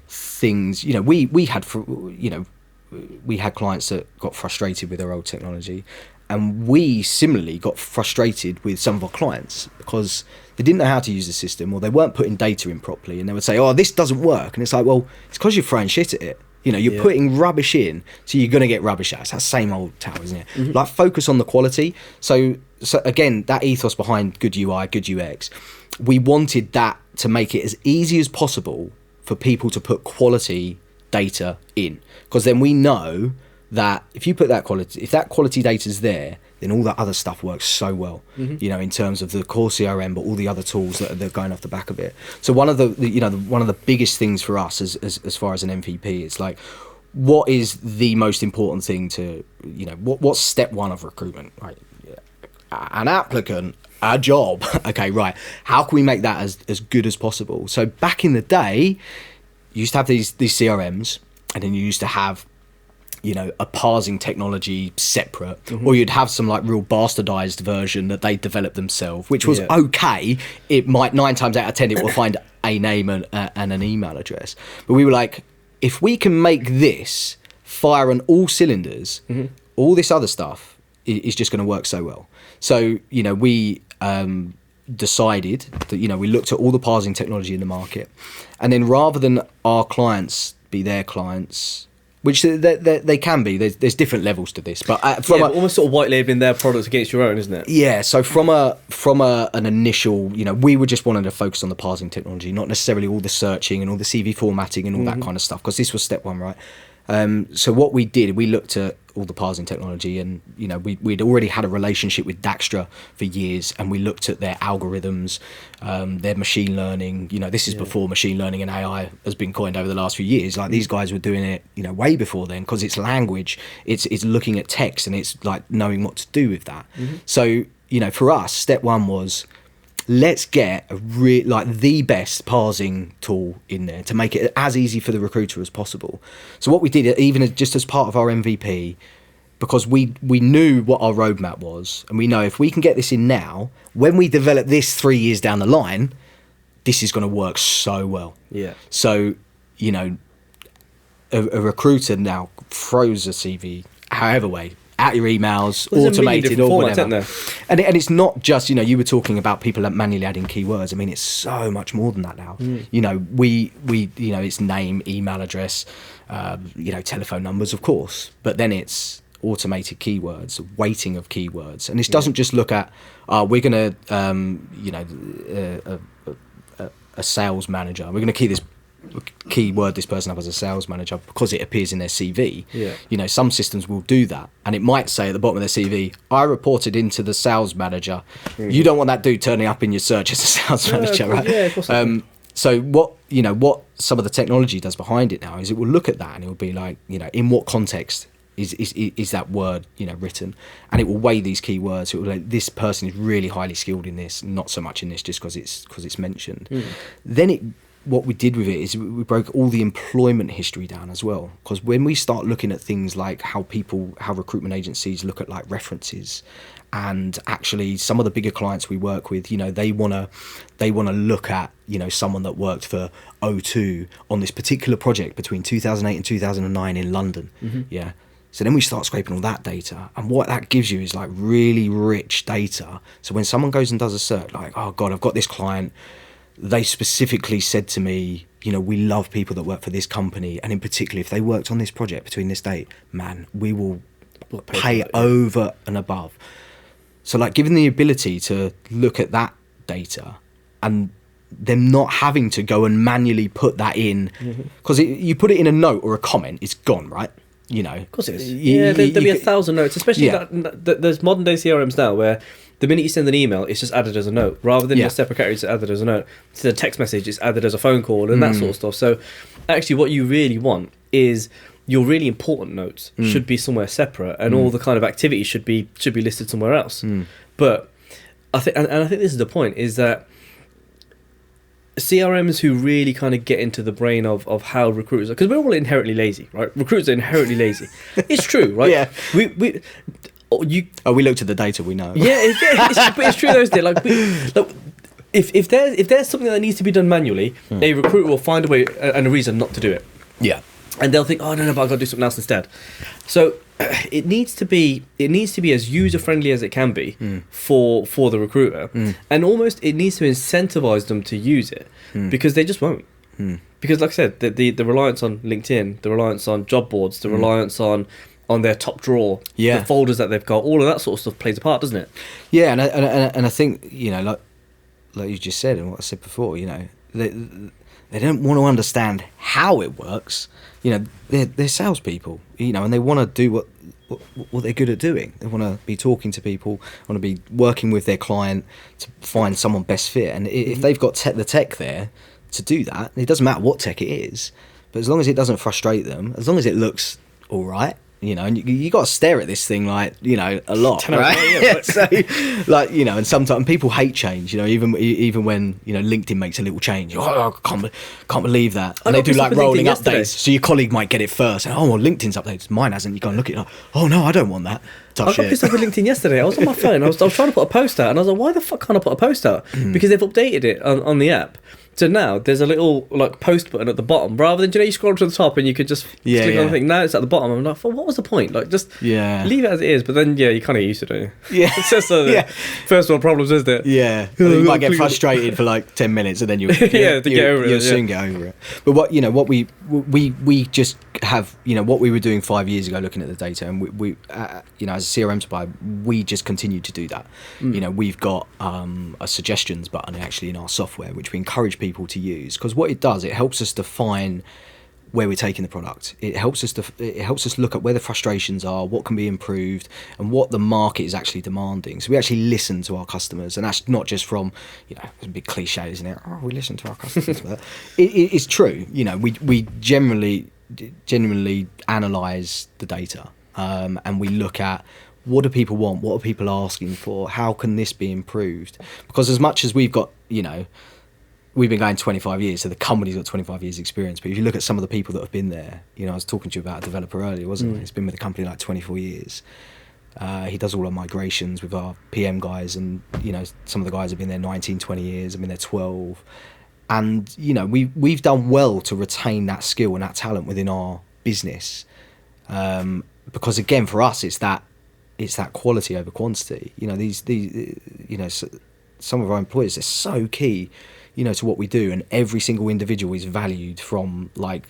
things, we had clients that got frustrated with their old technology, and we similarly got frustrated with some of our clients because they didn't know how to use the system, or they weren't putting data in properly, and they would say, oh, this doesn't work. And it's like, well, it's because you're throwing shit at it. You're putting rubbish in, so you're going to get rubbish out. It's that same old tale, isn't it? Mm-hmm. Like, focus on the quality. So again, that ethos behind good UI, good UX, we wanted that to make it as easy as possible for people to put quality data in. Because then we know that if that quality data is there, then all that other stuff works so well, in terms of the core CRM, but all the other tools that are going off the back of it. So one of the biggest things for us as far as an MVP, it's like, what is the most important thing to, what's step one of recruitment, right? An applicant, a job. Okay, right. How can we make that as good as possible? So back in the day, you used to have these CRMs, and then you used to have a parsing technology separate, or you'd have some like real bastardized version that they developed themselves, which was okay. It might 9 times out of 10 it will find a name and an email address. But we were like, if we can make this fire on all cylinders, all this other stuff is just going to work so well. So we decided that we looked at all the parsing technology in the market, and then rather than our clients be their clients, which they can be. There's different levels to this, but almost sort of white labeling their products against your own, isn't it? Yeah. So from an initial, we were just wanting to focus on the parsing technology, not necessarily all the searching and all the CV formatting and all that kind of stuff, because this was step one, right? So what we did, we looked at all the parsing technology, and you know we'd already had a relationship with Dijkstra for years, and we looked at their algorithms, their machine learning. You know, this is before machine learning and AI has been coined over the last few years. Like these guys were doing it, you know, way before then, because it's language, it's looking at text, and it's like knowing what to do with that. So you know, for us, step one was, let's get the best parsing tool in there to make it as easy for the recruiter as possible. So what we did, even just as part of our MVP, because we knew what our roadmap was, and we know if we can get this in now, when we develop this 3 years down the line, this is going to work so well. Yeah. So, you know, a recruiter now throws a CV however way, out your emails, automated or whatever. And it's not just, you know, you were talking about people manually adding keywords. I mean, it's so much more than that now. You know, we you know, it's name, email address, you know, telephone numbers, of course, but then it's automated keywords, weighting of keywords. And this doesn't just look at, we're going to, you know, a sales manager, we're going to key this keyword this person up as a sales manager because it appears in their CV. You know, some systems will do that, and it might say at the bottom of their CV, I reported into the sales manager. You don't want that dude turning up in your search as a sales manager, right? Of course. So what some of the technology does behind it now is it will look at that, and it will be like, you know, in what context is that word, you know, written, and it will weigh these keywords. It will like, this person is really highly skilled in this, not so much in this, just because it's mentioned. Then what we did with it is we broke all the employment history down as well, because when we start looking at things like how recruitment agencies look at like references, and actually some of the bigger clients we work with, you know, they want to look at, you know, someone that worked for O2 on this particular project between 2008 and 2009 in London. So then we start scraping all that data, and what that gives you is like really rich data. So when someone goes and does a search, like, oh God, I've got this client, they specifically said to me, you know, we love people that work for this company, and in particular, if they worked on this project between this date, man, we will pay over and above. So like giving the ability to look at that data and them not having to go and manually put that in, because you put it in a note or a comment, it's gone, right? You know, of course it is. There'll be 1,000 notes, especially there's modern day CRMs now where the minute you send an email, it's just added as a note rather than a separate category. It's added as a note. It's a text message, it's added as a phone call and that sort of stuff. So actually, what you really want is your really important notes should be somewhere separate, and all the kind of activities should be listed somewhere else. But I think, and I think this is the point, is that CRMs who really kind of get into the brain of how recruiters are, because we're all inherently lazy, right? Recruiters are inherently lazy. It's true, right? We looked at the data, we know. It's true those days. Like, if there's something that needs to be done manually, a recruiter will find a way and a reason not to do it. And they'll think, oh no, but I've got to do something else instead. So it needs to be as user friendly as it can be for the recruiter, and almost it needs to incentivize them to use it, because they just won't. Because like I said, the reliance on LinkedIn, the reliance on job boards, the reliance on their top drawer, the folders that they've got, all of that sort of stuff plays a part, doesn't it? Yeah, and I think, you know, like you just said and what I said before, you know, they don't want to understand how it works. You know, they're salespeople, you know, and they want to do what they're good at doing. They want to be talking to people, want to be working with their client to find someone best fit. And if they've got the tech there to do that, it doesn't matter what tech it is, but as long as it doesn't frustrate them, as long as it looks all right, you know, and you got to stare at this thing like, you know, a lot, right? So, like, you know, and sometimes people hate change, you know, even when, you know, LinkedIn makes a little change, I can't believe that, and they do like rolling updates, so your colleague might get it first, and well, LinkedIn's updated, mine hasn't. You go and look at it, like, oh no, I don't want that. I got pissed off with LinkedIn yesterday. I was on my phone, I was trying to put a post out, and I was like, why the fuck can't I put a post out? Because they've updated it on the app. So now there's a little like post button at the bottom, rather than, you know, you scroll to the top and you could just click on the thing. Now it's at the bottom. I'm like, well, what was the point? Like, just leave it as it is. But then you kind of used to do. It's just first world problems, isn't it? You might get frustrated for like 10 minutes, and then you'll soon get over it. But what we just have, you know, what we were doing 5 years ago, looking at the data, and we you know, as a CRM supplier, we just continue to do that. You know, we've got a suggestions button actually in our software, which we encourage people to use, because what it does, it helps us define where we're taking the product. It helps us look at where the frustrations are, what can be improved, and what the market is actually demanding. So we actually listen to our customers, and that's not just from, it's a big cliche, isn't it? Oh, we listen to our customers. But it's true. We genuinely analyze the data, and we look at what do people want, what are people asking for, how can this be improved? Because as much as we've got, we've been going 25 years, so the company's got 25 years experience. But if you look at some of the people that have been there, I was talking to you about a developer earlier, wasn't I? He's been with the company like 24 years. He does all our migrations with our PM guys, and, some of the guys have been there 19, 20 years. I've been there 12. And, we've done well to retain that skill and that talent within our business. Because again, for us, it's that quality over quantity. Some of our employees are so key, to what we do, and every single individual is valued from the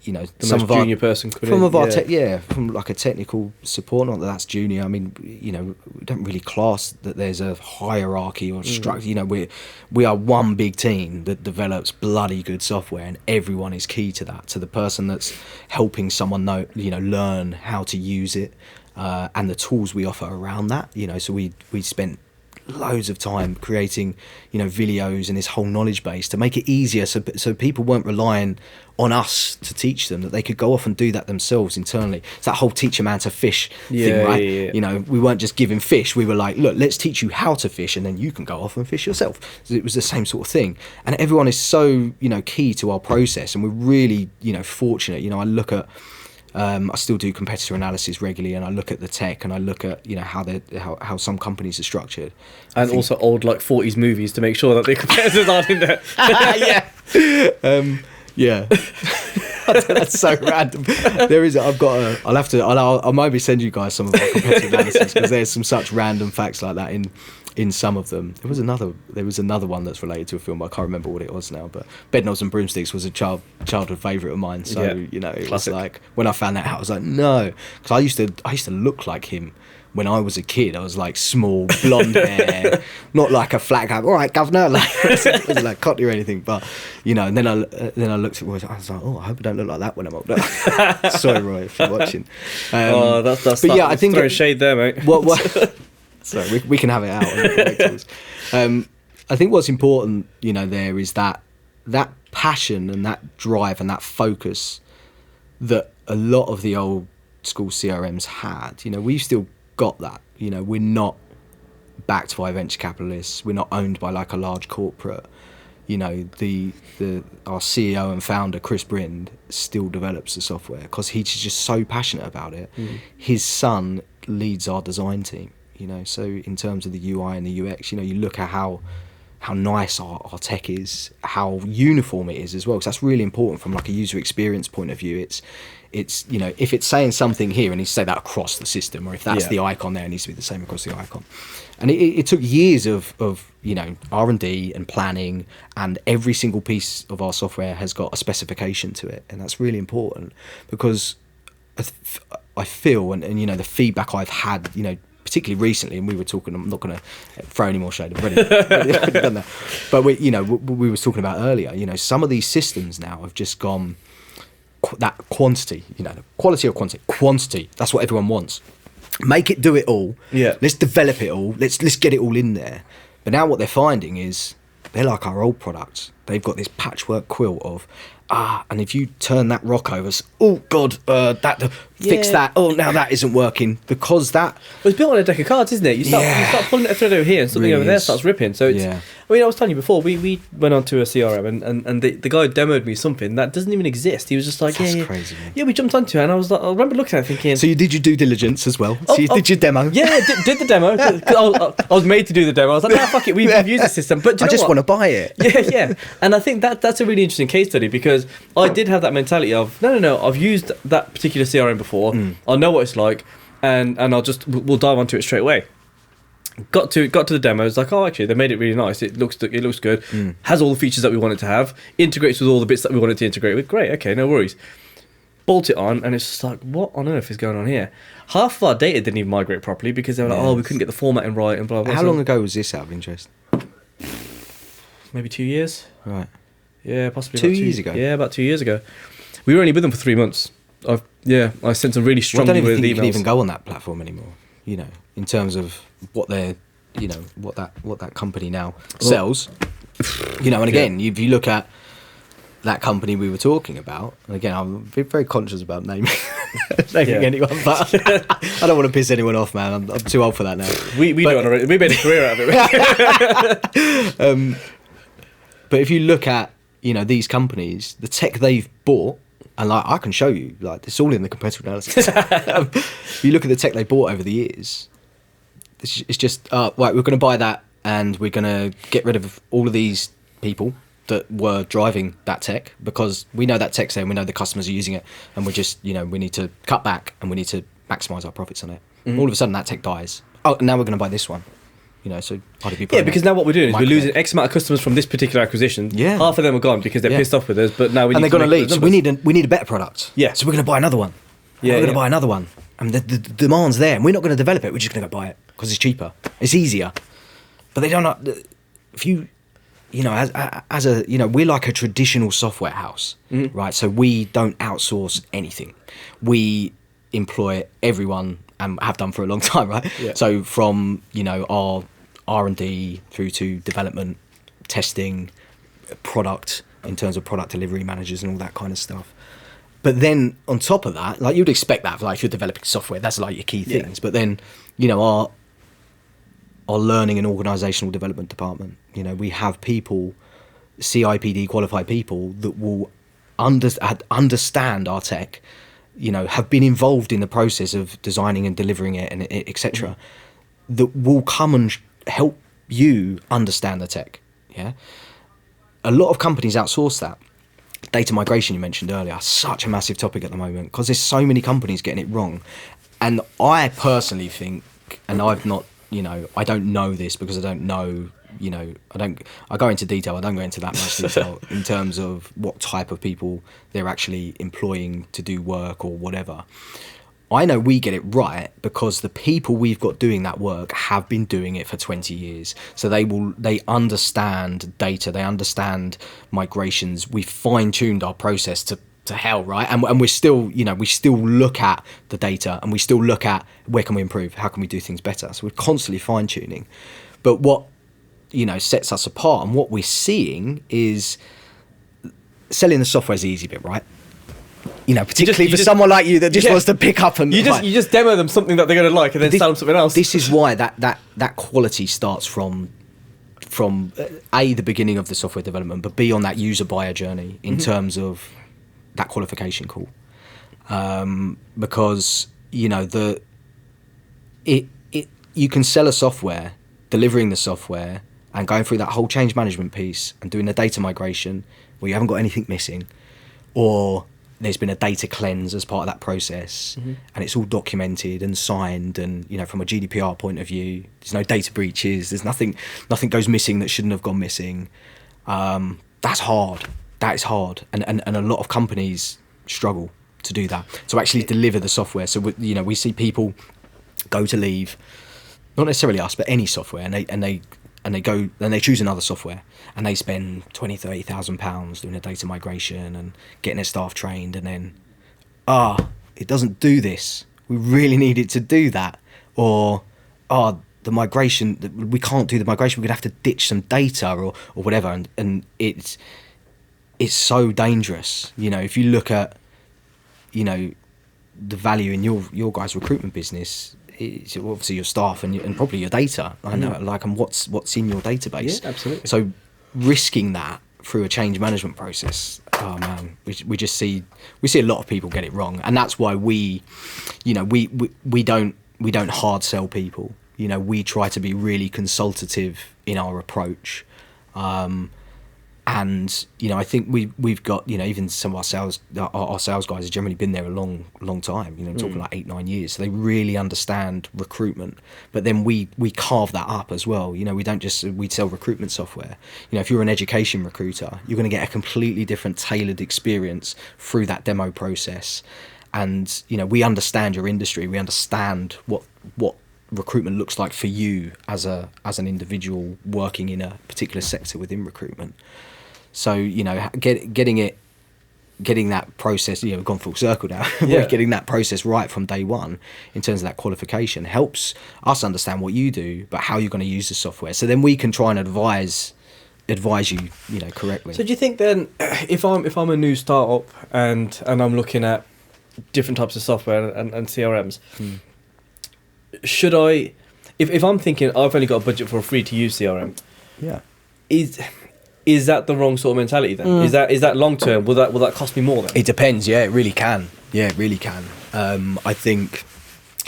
some most of junior person could from of our from like a technical support. Not that that's junior. I mean, we don't really class that there's a hierarchy or structure. We are one big team that develops bloody good software, and everyone is key to that. To the person that's helping someone learn how to use it, and the tools we offer around that. So we spent loads of time creating videos and this whole knowledge base to make it easier, so people weren't relying on us to teach them, that they could go off and do that themselves internally. It's that whole teach a man to fish thing, right? Yeah. We weren't just giving fish, we were like, look, let's teach you how to fish, and then you can go off and fish yourself. So it was the same sort of thing, and everyone is so so key to our process, and we're really fortunate. I look at I still do competitor analysis regularly, and I look at the tech, and I look at how some companies are structured, and also old 40s movies to make sure that the competitors aren't in there. That's so random. There is. I'll maybe send you guys some of our competitive analysis, because there's some such random facts like that in some of them. There was another one that's related to a film. I can't remember what it was now, but Bedknobs and Broomsticks was a childhood favourite of mine. So it was like, when I found that out, I was like, no, because I used to look like him when I was a kid. I was like small, blonde hair, not like a flat guy. All right, governor, it wasn't like Cockney or anything. But and then I looked at Roy. I was like, oh, I hope I don't look like that when I'm older. Sorry, Roy, if you're watching. That's. But I think throwing shade there, mate. What? So we can have it out. I think what's important, there is that passion and that drive and that focus that a lot of the old school CRMs had. We've still got that. We're not backed by venture capitalists. We're not owned by a large corporate. Our CEO and founder, Chris Brind, still develops the software because he's just so passionate about it. His son leads our design team. So in terms of the UI and the UX, you look at how nice our tech is, how uniform it is as well, because that's really important from a user experience point of view. It's if it's saying something here, it needs to say that across the system, or if that's the icon there, it needs to be the same across the icon. And it took years of R&D and planning, and every single piece of our software has got a specification to it, and that's really important, because I feel, and the feedback I've had, particularly recently, and we were talking, I'm not going to throw any more shade, I've already done that, but we were talking about earlier, some of these systems now have just gone that quantity, quality or quantity, that's what everyone wants. Make it do it all, let's develop it all, let's get it all in there. But now what they're finding is they're like our old products. They've got this patchwork quilt of and if you turn that rock over, oh god, fix that. Oh, now that isn't working, because that it's built on a deck of cards, isn't it? You start pulling a thread over here, and something really over there starts ripping. So it's, I was telling you before, we went on to a CRM, and the guy demoed me something that doesn't even exist. He was just like, that's crazy, man. Yeah, we jumped onto it, and I was like, I remember looking at it thinking, so you did your due diligence as well? So you did your demo? Yeah, did the demo. I was made to do the demo. I was like, nah, fuck it, we've used the system. But I just want to buy it. Yeah. And I think that's a really interesting case study, because I did have that mentality of no, I've used that particular CRM before. I know what it's like, and we'll dive onto it straight away. Got to the demo. It's like, oh, actually, they made it really nice. It looks good. Has all the features that we want it to have. Integrates with all the bits that we want it to integrate with. Great. Okay, no worries. Bolt it on, and it's just like, what on earth is going on here? Half of our data didn't even migrate properly because they were like, we couldn't get the formatting right and blah blah. How long ago was this, out of interest? Maybe 2 years. Right. Yeah, possibly 2 years ago. Yeah, about 2 years ago. We were only with them for 3 months. I sent them really I strongly don't even with think you can emails. even go on that platform anymore. You know, in terms of what they're, you know, what that company now sells. You know, and again, if you look at that company we were talking about, and again, I'm very conscious about naming anyone, but I don't want to piss anyone off, man. I'm too old for that now. We do it already. We made a career out of it. But if you look at, you know, these companies, the tech they've bought, and like I can show you, like it's all in the competitive analysis. If you look at the tech they bought over the years, it's just right. We're going to buy that, and we're going to get rid of all of these people that were driving that tech, because we know that tech's there and we know the customers are using it, and we're just, you know, we need to cut back and we need to maximize our profits on it. All of a sudden that tech dies. Oh, now we're going to buy this one. You know, so how do people? Yeah, because now what we're doing is we're losing X amount of customers from this particular acquisition. Yeah, half of them are gone because they're pissed off with us. But now they're going to leave. So we need a better product. Yeah, so we're going to buy another one. Yeah, we're going to buy another one, and the demand's there, and we're not going to develop it. We're just going to go buy it because it's cheaper, it's easier. But they don't. If you know, as a, you know, we're like a traditional software house, right? So we don't outsource anything. We employ everyone and have done for a long time, right? Yeah. So from, you know, our R&D through to development, testing, product, in terms of product delivery managers and all that kind of stuff. But then on top of that, like you'd expect that, like if you're developing software, that's like your key things. But then, you know, our learning and organizational development department, you know, we have people, CIPD qualified people that will understand our tech, you know, have been involved in the process of designing and delivering it, and etc. That will come and help you understand the tech. Yeah, a lot of companies outsource that. Data migration you mentioned earlier, such a massive topic at the moment because there's so many companies getting it wrong. And I personally think, and I've not, you know, I don't know this because I don't know, you know, I go into detail, I don't go into that much detail in terms of what type of people they're actually employing to do work or whatever. I know we get it right because the people we've got doing that work have been doing it for 20 years. So they understand data, they understand migrations. We fine-tuned our process to hell, right? And we're still, you know, we still look at the data and we still look at where can we improve, how can we do things better. So we're constantly fine-tuning. But what, you know, sets us apart and what we're seeing is selling the software is the easy bit, right? You know, particularly for someone like you that just wants to pick up and... You just demo them something that they're going to like and then sell them something else. This is why that quality starts from A, the beginning of the software development, but B, on that user buyer journey in terms of that qualification call. Because, you know, you can sell a software, delivering the software and going through that whole change management piece and doing the data migration where you haven't got anything missing, or there's been a data cleanse as part of that process, and it's all documented and signed, and, you know, from a GDPR point of view, there's no data breaches, there's nothing goes missing that shouldn't have gone missing. That's hard. That is hard, and a lot of companies struggle to do that, to actually deliver the software. So we see people go to leave, not necessarily us, but any software, and they choose another software, and they spend £20,000-30,000 doing a data migration and getting their staff trained, and then it doesn't do this. We really need it to do that, or the migration, we can't do the migration. We're gonna have to ditch some data or whatever, and it's so dangerous. You know, if you look at, you know, the value in your guys' recruitment business, it's obviously your staff and probably your data. I know, like, and what's in your database. Yeah, absolutely. So risking that through a change management process, oh man, we see a lot of people get it wrong, and that's why we don't hard sell people. You know, we try to be really consultative in our approach. And, you know, I think we've got, you know, even some of our sales guys have generally been there a long time, you know, talking like 8-9 years. So they really understand recruitment. But then we carve that up as well. You know, we sell recruitment software. You know, if you're an education recruiter, you're going to get a completely different tailored experience through that demo process. And, you know, we understand your industry. We understand what recruitment looks like for you as an individual working in a particular sector within recruitment. So, you know, getting it getting that process, we've gone full circle now. Yeah. We're getting that process right from day one in terms of that qualification helps us understand what you do, but how you're going to use the software. So then we can try and advise you, correctly. So do you think then, if I'm a new startup and I'm looking at different types of software and CRMs, should I, if I'm thinking I've only got a budget for a free to use CRM, Yeah. Is that the wrong sort of mentality then? Is that long term? Will that cost me more then? It depends. Yeah, it really can. Yeah, it really can. I think,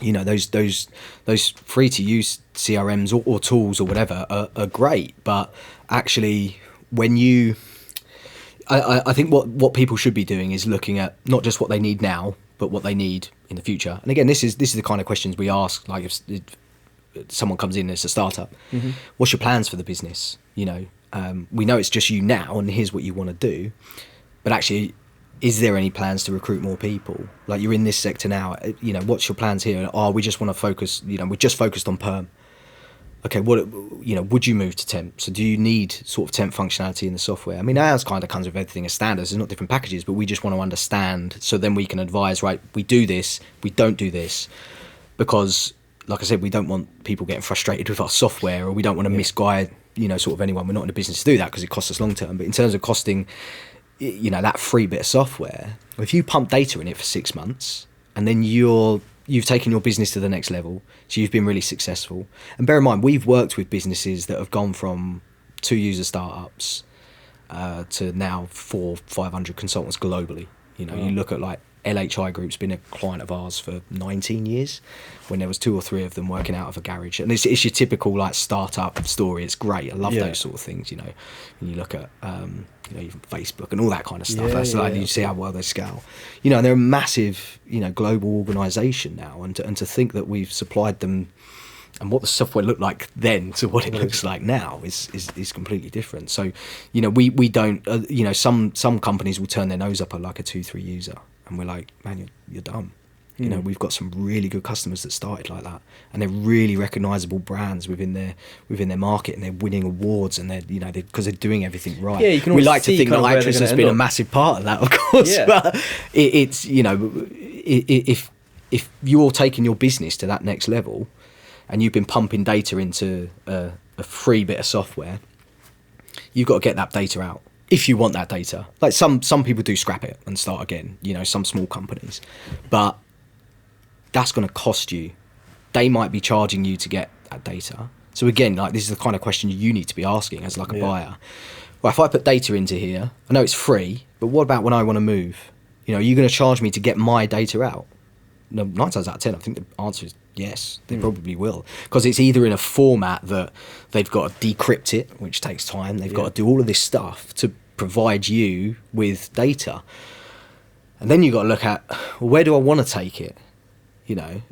those free to use CRMs or tools or whatever are great, but actually I think what people should be doing is looking at not just what they need now, but what they need in the future. And again, this is the kind of questions we ask. Like if someone comes in as a startup, what's your plans for the business? We know it's just you now, and here's what you want to do. But actually, is there any plans to recruit more people? Like you're in this sector now. What's your plans here? We just want to focus. We're just focused on perm. Okay, would you move to temp? So do you need sort of temp functionality in the software? I mean, ours kind of comes with everything as standards. There's not different packages, but we just want to understand. So then we can advise, right, we do this, we don't do this. Because, like I said, we don't want people getting frustrated with our software, or we don't want to misguide, sort of anyone. We're not in a business to do that because it costs us long term. But in terms of costing, that free bit of software, if you pump data in it for 6 months and then you've taken your business to the next level, so you've been really successful. And bear in mind, we've worked with businesses that have gone from 2 user startups to now 400-500 consultants globally. You look at like LHI Group's been a client of ours for 19 years, when there was 2 or 3 of them working out of a garage. And it's your typical like startup story. It's great. I love those sort of things. When you look at even Facebook and all that kind of stuff. You see how well they scale. And they're a massive global organisation now. And to think that we've supplied them, and what the software looked like then to what it looks like now is completely different. So we don't some companies will turn their nose up at like a 2-3 user, and we're like, man, you're dumb. We've got some really good customers that started like that, and they're really recognisable brands within their market, and they're winning awards, and they're because they're doing everything right. Yeah, you can we like to think that Itris has been a massive part of that, of course. Yeah. But it's if you're taking your business to that next level, and you've been pumping data into a free bit of software, you've got to get that data out. If you want that data, like some people do scrap it and start again, some small companies, but that's going to cost you. They might be charging you to get that data. So again, like this is the kind of question you need to be asking as like a buyer. Well, if I put data into here, I know it's free, but what about when I want to move? Are you going to charge me to get my data out? No, 9 times out of 10, I think the answer is yes, they probably will. Because it's either in a format that they've got to decrypt it, which takes time. They've got to do all of this stuff to provide you with data. And then you've got to look at, well, where do I want to take it?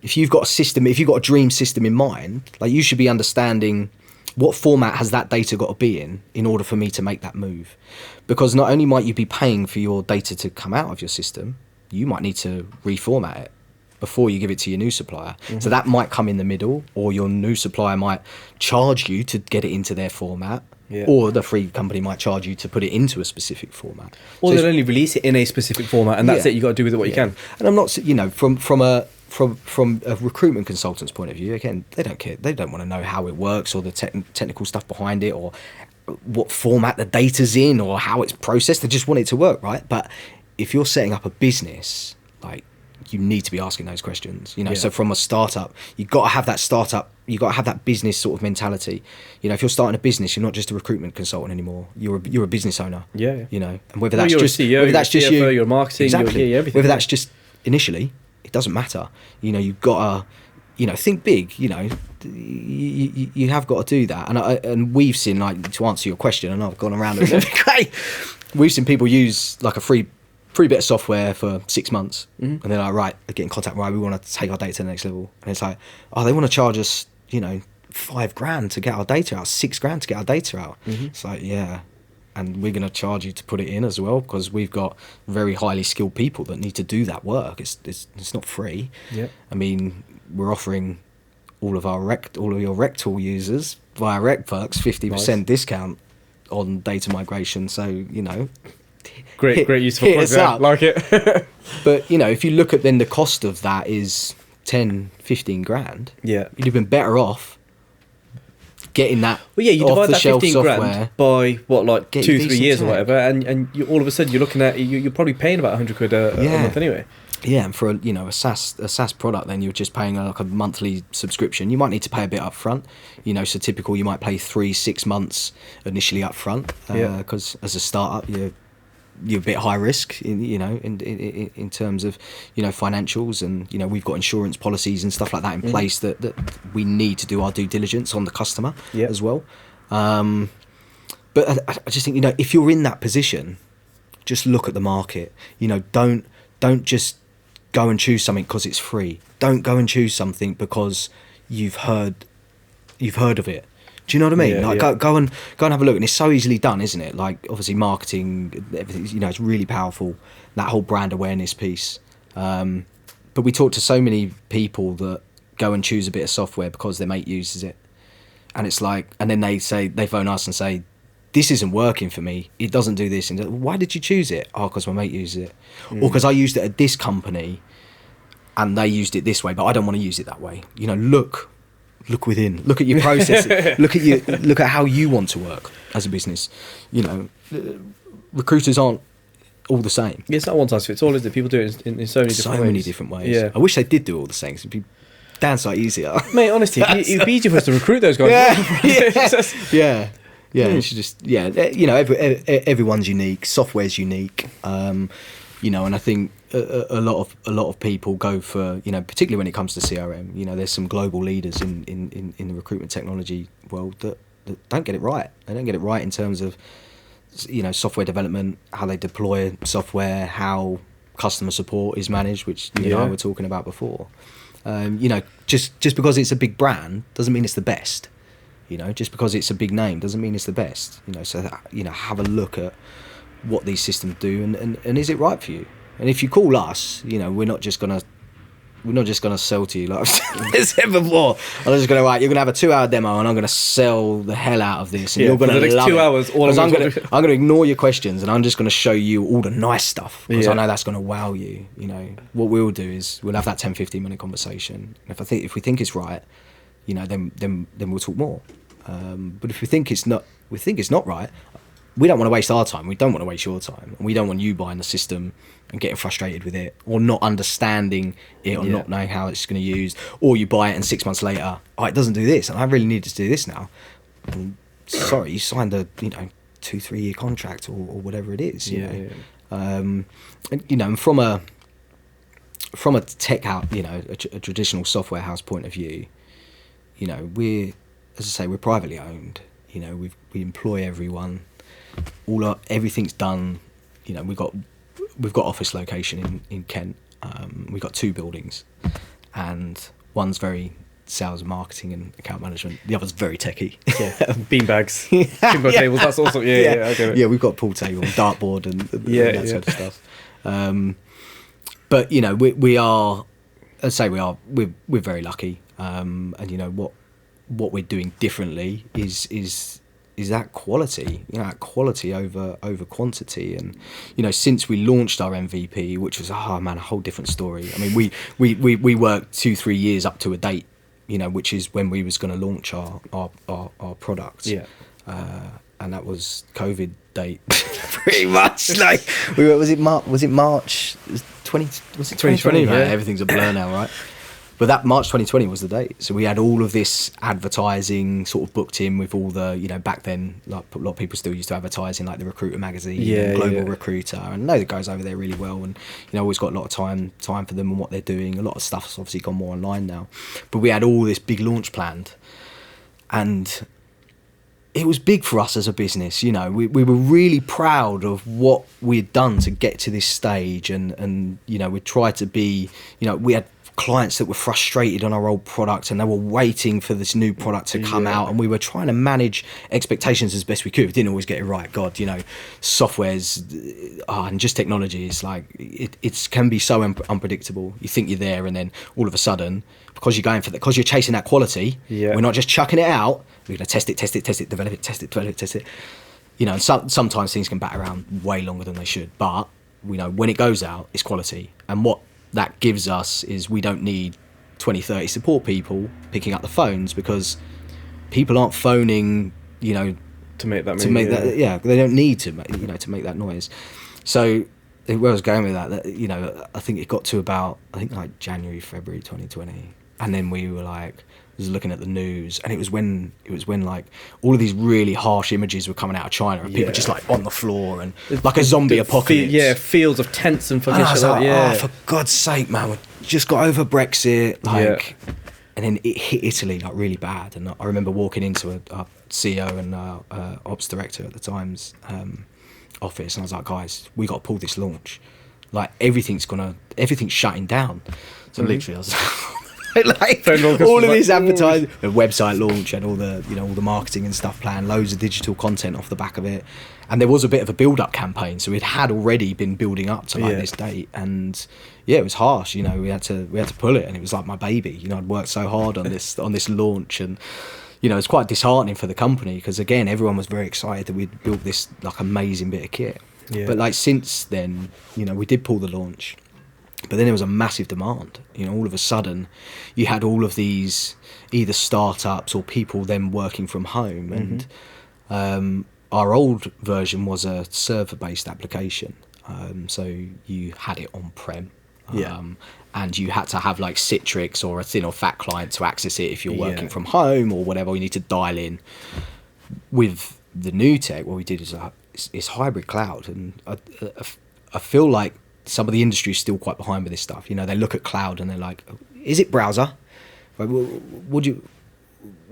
If you've got a system, if you've got a dream system in mind, like you should be understanding what format has that data got to be in order for me to make that move. Because not only might you be paying for your data to come out of your system, you might need to reformat it before you give it to your new supplier. So that might come in the middle, or your new supplier might charge you to get it into their format, or the free company might charge you to put it into a specific format. Or they'll only release it in a specific format, and that's it. You've got to do with it what you can. And I'm not, from a recruitment consultant's point of view, again, they don't care. They don't want to know how it works, or the technical stuff behind it, or what format the data's in, or how it's processed. They just want it to work, right? But if you're setting up a business, like, you need to be asking those questions. So from a startup, you've got to have that business sort of mentality. If you're starting a business, you're not just a recruitment consultant anymore. You're a business owner. And whether that's just CEO, whether that's just CFO, you, your marketing, exactly. everything. Whether that's just initially, it doesn't matter. You've got to think big. You have got to do that. And we've seen, like, to answer your question, and I've gone around it. We've seen people use like a free bit of software for 6 months, and they're like, right, they get in contact, right, we want to take our data to the next level, and it's like, they want to charge us $5,000 to get our data out, $6,000 to get our data out. It's like, and we're going to charge you to put it in as well, because we've got very highly skilled people that need to do that work. It's not free. I mean, we're offering all of your RecTalk users via RecTalk 50% discount on data migration, so Great use of hit a us plug, up. like it. But if you look at then the cost of that is 10, 15 grand. Yeah. You'd have been better off getting that. Well, yeah, you divide that 15 software, grand by what, like get 2-3 decent years or tech. whatever, and you, all of a sudden you're looking at you're probably paying about 100 quid a month anyway. Yeah, and for a SaaS product, then you're just paying like a monthly subscription. You might need to pay a bit up front. So typical, you might pay 3-6 months initially up front, because as a startup, you're a bit high risk, in terms of financials, and we've got insurance policies and stuff like that in place that we need to do our due diligence on the customer as well. But I just think if you're in that position, just look at the market. Don't just go and choose something because it's free. Don't go and choose something because you've heard of it. Do you know what I mean? Go and have a look. And it's so easily done, isn't it? Like, obviously marketing, everything, it's really powerful, that whole brand awareness piece. But we talk to so many people that go and choose a bit of software because their mate uses it. And it's like, and then they phone us and say, this isn't working for me. It doesn't do this. And why did you choose it? Oh, because my mate used it. Or because I used it at this company and they used it this way, but I don't want to use it that way. Look within. Look at your process. Look at how you want to work as a business. Recruiters aren't all the same. Yeah, it's not one size fits all, is it? People do it in so many different ways. Yeah. I wish they did do all the same. It'd be damn sight easier. Mate, honestly, it'd be easier for us to recruit those guys. Yeah, you should just everyone's unique. Software's unique, and I think a lot of people go for particularly when it comes to CRM. There's some global leaders in the recruitment technology world that don't get it right. They don't get it right in terms of software development, how they deploy software, how customer support is managed, which you and I were talking about before. Just because it's a big brand doesn't mean it's the best. Just because it's a big name doesn't mean it's the best. So have a look at what these systems do and is it right for you? And if you call us, we're not just gonna sell to you like I've said before. I'm just gonna you're gonna have a 2-hour demo and I'm gonna sell the hell out of this. And you're gonna for the next 2 hours. I'm gonna ignore your questions and I'm just gonna show you all the nice stuff because I know that's gonna wow you. What we'll do is we'll have that 10-15 minute conversation. And if we think it's right, then we'll talk more. But if we think it's not right, we don't want to waste our time. We don't want to waste your time. And we don't want you buying the system and getting frustrated with it or not understanding it or not knowing how it's going to use. Or you buy it and 6 months later, it doesn't do this and I really need to do this now. And sorry, you signed a 2-3 year contract or whatever it is. And from a tech house, a traditional software house point of view, we're, as I say, we're privately owned. We employ everyone. Everything's done. We've got office location in Kent. We've got 2 buildings, and one's very sales and marketing and account management. The other's very techie. Beanbags, pinball tables. That's awesome. I get it. Yeah, we've got pool table, dartboard, and that sort of stuff. But we are, as I say, we're very lucky. And what we're doing differently is that quality, that quality over quantity. And since we launched our MVP, which was a whole different story. I mean, we worked 2-3 years up to a date, which is when we was going to launch our product. And that was COVID date, pretty much. Like, was it March? Was it 2020? Right? Everything's a blur now, right? But that March 2020 was the date. So we had all of this advertising sort of booked in with all the, back then, like a lot of people still used to advertise in like the Recruiter magazine, Global Recruiter. And I know the guys over there really well and, always got a lot of time for them and what they're doing. A lot of stuff's obviously gone more online now. But we had all this big launch planned. And it was big for us as a business. We were really proud of what we'd done to get to this stage. And we tried to be, we had clients that were frustrated on our old product and they were waiting for this new product to come out, and we were trying to manage expectations as best we could. We didn't always get it right. God, software's and just technology is like it can be so unpredictable. You think you're there, and then all of a sudden, because you're going for that, because you're chasing that quality, we're not just chucking it out. We're going to test it, develop it, test it. you know, sometimes things can bat around way longer than they should, but we know when it goes out, it's quality. And what that gives us is we don't need 20, 30 support people picking up the phones, because people aren't phoning, you know, to make that they don't need to, you know, to make that noise. So where I was going with that, you know, I think it got to about, I think like January, February 2020, and then we were like, was looking at the news, and it was when like all of these really harsh images were coming out of China, and people just like on the floor and like a zombie apocalypse. Fields of tents and fucking shit like that. Oh, for God's sake, man, we just got over Brexit, like, and then it hit Italy like really bad. And I remember walking into a CEO and ops director at the Times office, and I was like, guys, we got to pull this launch. Like everything's shutting down. So literally, I was like all of this advertising, the website launch, and all the marketing and stuff planned, loads of digital content off the back of it, and there was a bit of a build-up campaign, so it had already been building up to like this date, and it was harsh. You know, we had to pull it, and it was like my baby. You know, I'd worked so hard on this launch, and you know, it's quite disheartening for the company, because again, everyone was very excited that we'd built this like amazing bit of kit. But like since then, you know, we did pull the launch. But then there was a massive demand. You know, all of a sudden, you had all of these either startups or people then working from home. And our old version was a server-based application. So you had it on-prem. And you had to have like Citrix or a thin or fat client to access it if you're working from home or whatever. You need to dial in. With the new tech, what we did is it's hybrid cloud. And I feel like some of the industry is still quite behind with this stuff. You know, they look at cloud and they're like, is it browser? Like, what do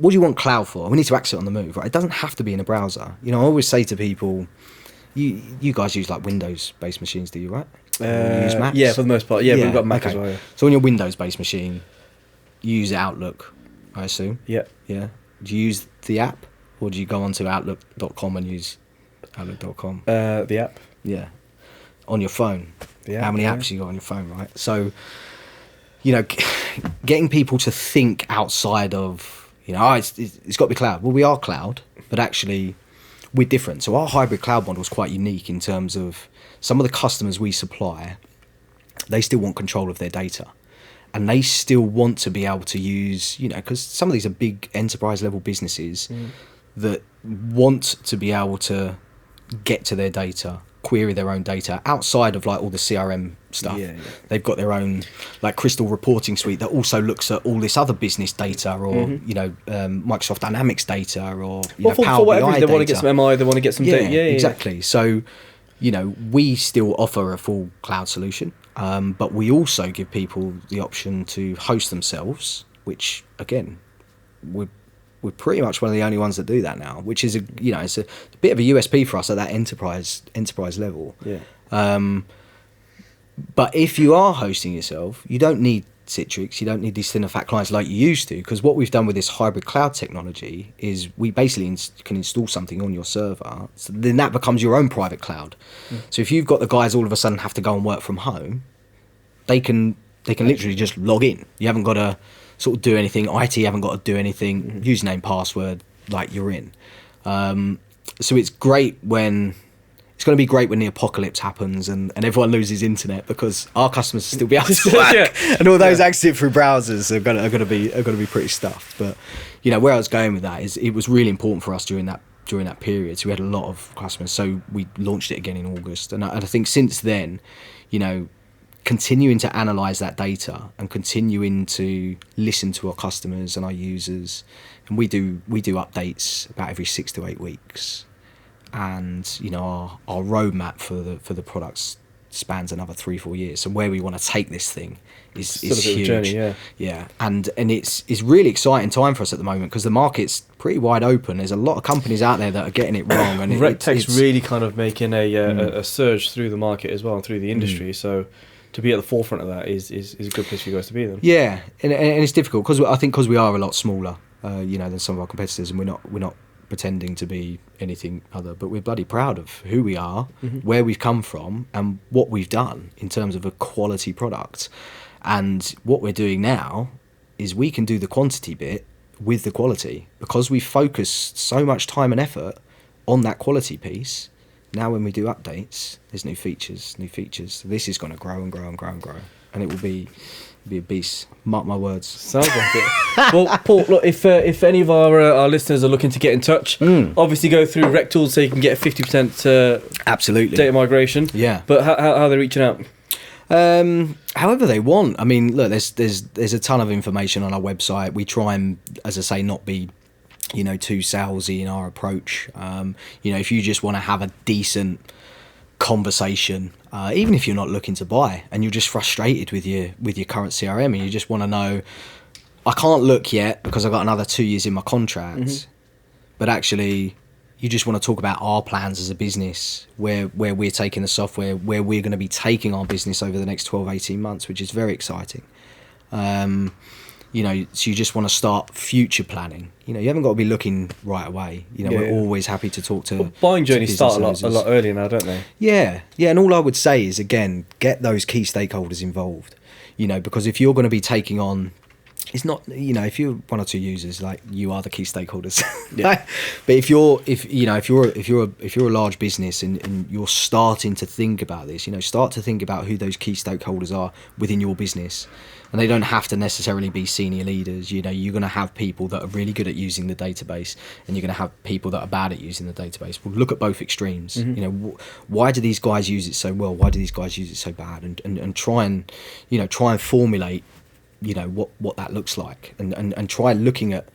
you want cloud for? We need to access it on the move, right? It doesn't have to be in a browser. You know, I always say to people, you guys use like Windows-based machines, do you, right? You use Macs? Yeah, for the most part. Yeah, we've got Mac as well. Yeah. So on your Windows-based machine, you use Outlook, I assume? Yeah. Yeah. Do you use the app, or do you go onto Outlook.com and use Outlook.com? The app. Yeah. On your phone. Yeah, how many apps you got on your phone, right? So, you know, getting people to think outside of, you know, it's got to be cloud. Well, we are cloud, but actually we're different. So our hybrid cloud model is quite unique in terms of some of the customers we supply, they still want control of their data. And they still want to be able to use, you know, because some of these are big enterprise level businesses that want to be able to get to their data, query their own data outside of like all the CRM stuff. They've got their own like Crystal reporting suite that also looks at all this other business data, or you know, Microsoft Dynamics data, or you know, Power BI data. They want to get some MI, they want to get some data. Exactly. So, you know, we still offer a full cloud solution, but we also give people the option to host themselves, which again, we're pretty much one of the only ones that do that now, which is it's a bit of a USP for us at that enterprise level. But if you are hosting yourself, you don't need Citrix, you don't need these thin and fat clients like you used to, because what we've done with this hybrid cloud technology is we basically can install something on your server, so then that becomes your own private cloud. So if you've got the guys all of a sudden have to go and work from home, they can literally just log in. You haven't got to sort of do anything. IT haven't got to do anything. Username, password, like you're in. So it's great when it's going to be great when the apocalypse happens and everyone loses internet, because our customers will still be able to work, and all those access through browsers are going to be pretty stuffed. But you know, where I was going with that is it was really important for us during that period. So we had a lot of customers. So we launched it again in August, and I think since then, you know, continuing to analyze that data and continuing to listen to our customers and our users, and we do updates about every 6 to 8 weeks, and you know, our roadmap for the products spans another 3-4 years. So where we want to take this thing is huge. Journey, and it's really exciting time for us at the moment, because the market's pretty wide open. There's a lot of companies out there that are getting it wrong, and RecTalk's really kind of making a surge through the market as well, and through the industry. So to be at the forefront of that is a good place for you guys to be then. Yeah, and it's difficult because we are a lot smaller, you know, than some of our competitors, and we're not pretending to be anything other, but we're bloody proud of who we are, where we've come from, and what we've done in terms of a quality product. And what we're doing now is we can do the quantity bit with the quality, because we focus so much time and effort on that quality piece, now when we do updates, there's new features. This is going to grow and grow and grow and grow, and it will be a beast. Mark my words. Sounds like it. Well, Paul, look, if any of our listeners are looking to get in touch, obviously go through RecTalk so you can get a 50% absolutely data migration. Yeah. But how are they reaching out? However they want. I mean, look, there's a ton of information on our website. We try and, as I say, not be, too salesy in our approach. If you just want to have a decent conversation, even if you're not looking to buy and you're just frustrated with your current CRM and you just want to know, I can't look yet because I've got another 2 years in my contract, but actually you just want to talk about our plans as a business, where we're taking the software, where we're going to be taking our business over the next 12, 18 months, which is very exciting. So you just want to start future planning. You haven't got to be looking right away. We're always happy to talk to. Well, buying journeys start a lot earlier now, don't they? Yeah. And all I would say is, again, get those key stakeholders involved. Because if you're going to be taking on, it's not, if you're one or two users, like, you are the key stakeholders. Yeah. But if you're a large business and you're starting to think about this, start to think about who those key stakeholders are within your business. And they don't have to necessarily be senior leaders. You're going to have people that are really good at using the database, and you're going to have people that are bad at using the database. We'll look at both extremes. Why do these guys use it so well? Why do these guys use it so bad? And try and formulate, what that looks like, and try looking at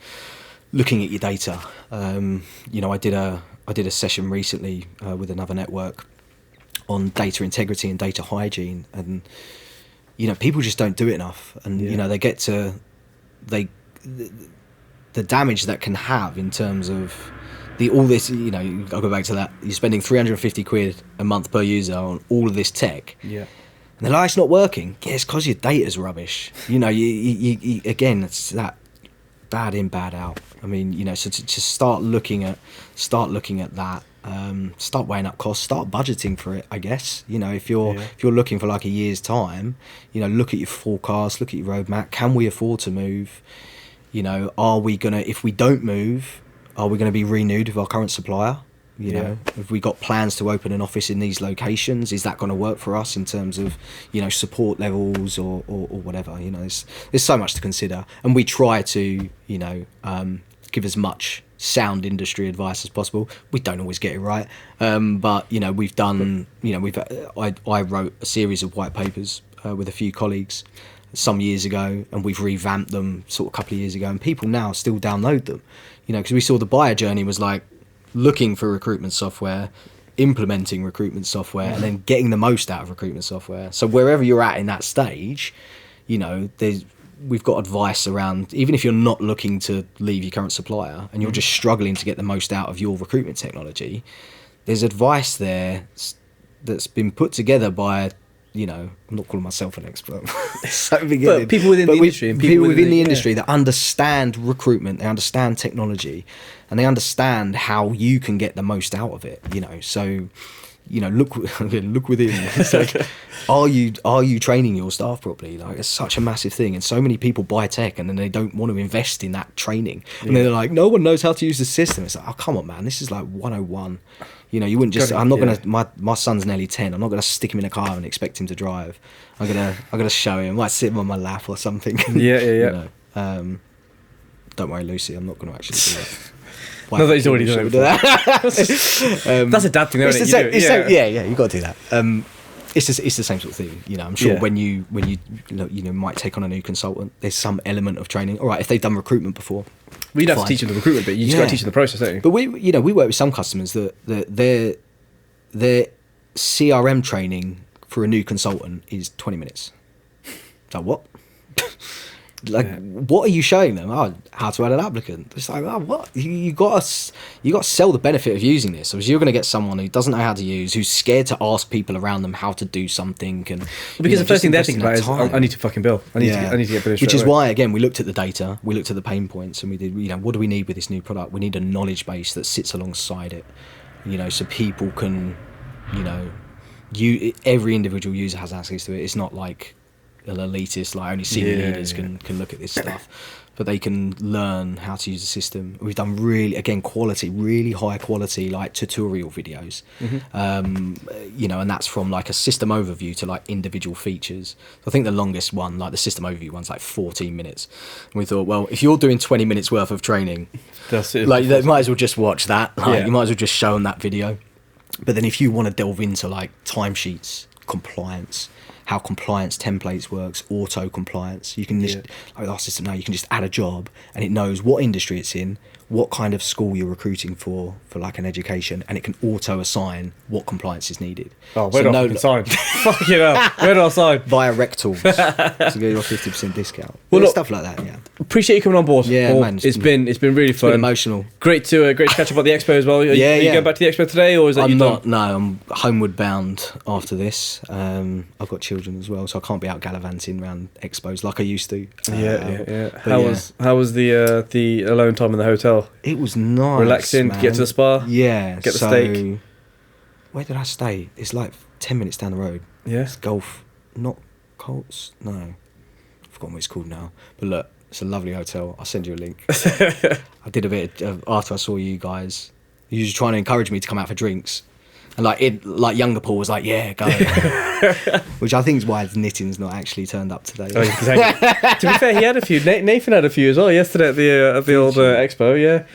your data. I did a session recently with another network on data integrity and data hygiene, and people just don't do it enough, and they get to the damage that can have in terms of all this. I'll go back to that. You're spending 350 quid a month per user on all of this tech. Yeah. And they're like, it's not working. Yeah, it's because your data's rubbish. You again, it's that bad in, bad out. I mean, so to start looking at that. Start weighing up costs, start budgeting for it, I guess. If you're looking for like a year's time, look at your forecast, look at your roadmap. Can we afford to move? Are we gonna, if we don't move, are we gonna be renewed with our current supplier? Have we got plans to open an office in these locations? Is that going to work for us in terms of support levels or whatever? There's so much to consider, and we try to give as much sound industry advice as possible. We don't always get it right, but we've done. I wrote a series of white papers with a few colleagues some years ago, and we've revamped them sort of a couple of years ago, and people now still download them. Because we saw the buyer journey was like looking for recruitment software, implementing recruitment software, and then getting the most out of recruitment software. So wherever you're at in that stage, we've got advice around, even if you're not looking to leave your current supplier and you're just struggling to get the most out of your recruitment technology, there's advice there that's been put together by, I'm not calling myself an expert, but people within the industry, and people within the industry that understand recruitment, they understand technology, and they understand how you can get the most out of it. So look within. It's like, are you training your staff properly? Like, it's such a massive thing, and so many people buy tech and then they don't want to invest in that training, and they're like, no one knows how to use the system. It's like, oh, come on, man, this is like 101. You wouldn't just. I'm not gonna. My son's nearly 10. I'm not gonna stick him in a car and expect him to drive. I'm gonna show him. I might sit him on my lap or something. Yeah. Don't worry, Lucy. I'm not gonna actually do that. No, that he's already done it. That's a dad thing, isn't it? Yeah, you got to do that. It's the same sort of thing. I'm sure when you might take on a new consultant, there's some element of training. All right, if they've done recruitment before, we'd have to teach them the recruitment bit. You just got to teach them the process, don't you? But we work with some customers that their CRM training for a new consultant is 20 minutes. So what? What are you showing them? Oh, how to add an applicant. It's like, oh, what? You got to sell the benefit of using this. So you're going to get someone who doesn't know how to use, who's scared to ask people around them how to do something, and because the first thing they're thinking about is, I need to fucking bill. I need to get billed. Which is why, again, we looked at the data, we looked at the pain points, and we did. What do we need with this new product? We need a knowledge base that sits alongside it. So people can, every individual user has access to it. It's not like elitist, like only senior leaders can look at this stuff. But they can learn how to use the system. We've done really high quality, like tutorial videos. And that's from like a system overview to like individual features. I think the longest one, like the system overview one's like 14 minutes. And we thought, well, if you're doing 20 minutes worth of training, that's it. Like you might as well just watch that. Like, you might as well just show them that video. But then if you want to delve into like timesheets, compliance, how compliance templates works, auto compliance, you can just like our system now, you can just add a job and it knows what industry it's in, what kind of school you're recruiting for like an education, and it can auto assign what compliance is needed. Oh, where do I sign? Fuck it up. Where do I sign? Via RecTalk to get your 50% discount. Well, look, stuff like that. Yeah. Appreciate you coming on board. Yeah, Paul. man. It's been really fun. Emotional. Great to catch up at the expo as well. Are you going back to the expo today, or is that I'm you not? done? No, I'm homeward bound after this. I've got children as well, so I can't be out gallivanting around expos like I used to. How was the alone time in the hotel? It was nice. Relaxing, man. Get to the spa. Yeah. Get the steak. Where did I stay? It's like 10 minutes down the road. Yeah. It's Golf, not Colts. No, I've forgotten what it's called now. But look, it's a lovely hotel. I'll send you a link. I did a bit after I saw you guys. You were trying to encourage me to come out for drinks. And like younger Paul was like, yeah, go. Which I think is why Nitin's not actually turned up today. Oh, exactly. To be fair, he had a few. Nathan had a few as well yesterday at the old expo. Yeah,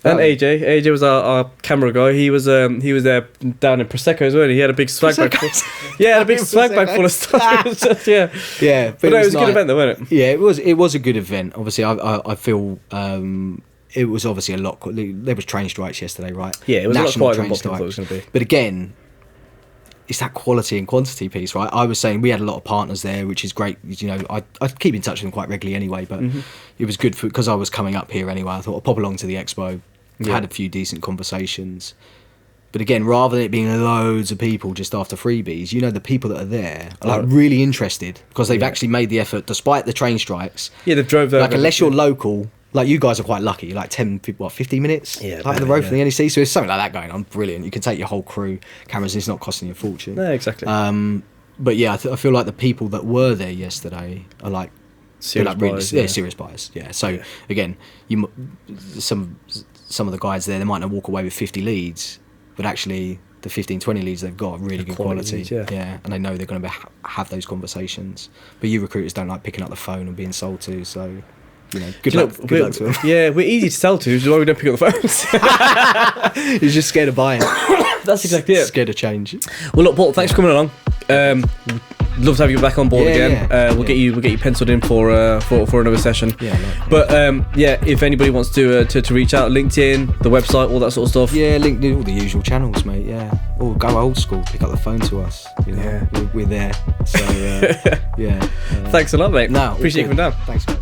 and AJ was our camera guy. He was there down in Prosecco as well. He had a big swag bag. Had a big swag bag full of stuff. Yeah. But it was a good event though, wasn't it? Yeah, it was a good event. Obviously, I feel. It was obviously a lot. There was train strikes yesterday, right? Yeah, it was National a lot quieter than train what people thought it was strikes. going to be. But again, it's that quality and quantity piece, right? I was saying we had a lot of partners there, which is great. You know, I keep in touch with them quite regularly anyway, but it was good because I was coming up here anyway. I thought I'll pop along to the expo. Had a few decent conversations. But again, rather than it being loads of people just after freebies, you know, the people that are there are like really interested because they've actually made the effort despite the train strikes. Yeah, they've drove there. Like, unless you're local, like you guys are quite lucky, like 15 minutes like the road from the NEC. So it's something like that going on. Brilliant. You can take your whole crew, cameras, and it's not costing you a fortune. No, exactly. But yeah, I feel like the people that were there yesterday are like serious buyers. Serious buyers. Yeah. So again, some of the guys there, they might not walk away with 50 leads, but actually the 15-20 leads they've got are really good quality. Leads, and they know they're going to have those conversations. But you recruiters don't like picking up the phone and being sold to, so you know, good luck to them. Yeah, we're easy to sell to, which is why we don't pick up the phones. You're just scared of buying. That's exactly it. Scared of change. Well, look, Paul, thanks for coming along. Love to have you back on board again. We'll get you penciled in for another session. But if anybody wants to reach out, LinkedIn, the website, all that sort of stuff. Yeah, LinkedIn, all the usual channels, mate. Yeah, or go old school, pick up the phone to us. You know, we're there. So Thanks a lot, mate. No, appreciate you coming down. Thanks, mate.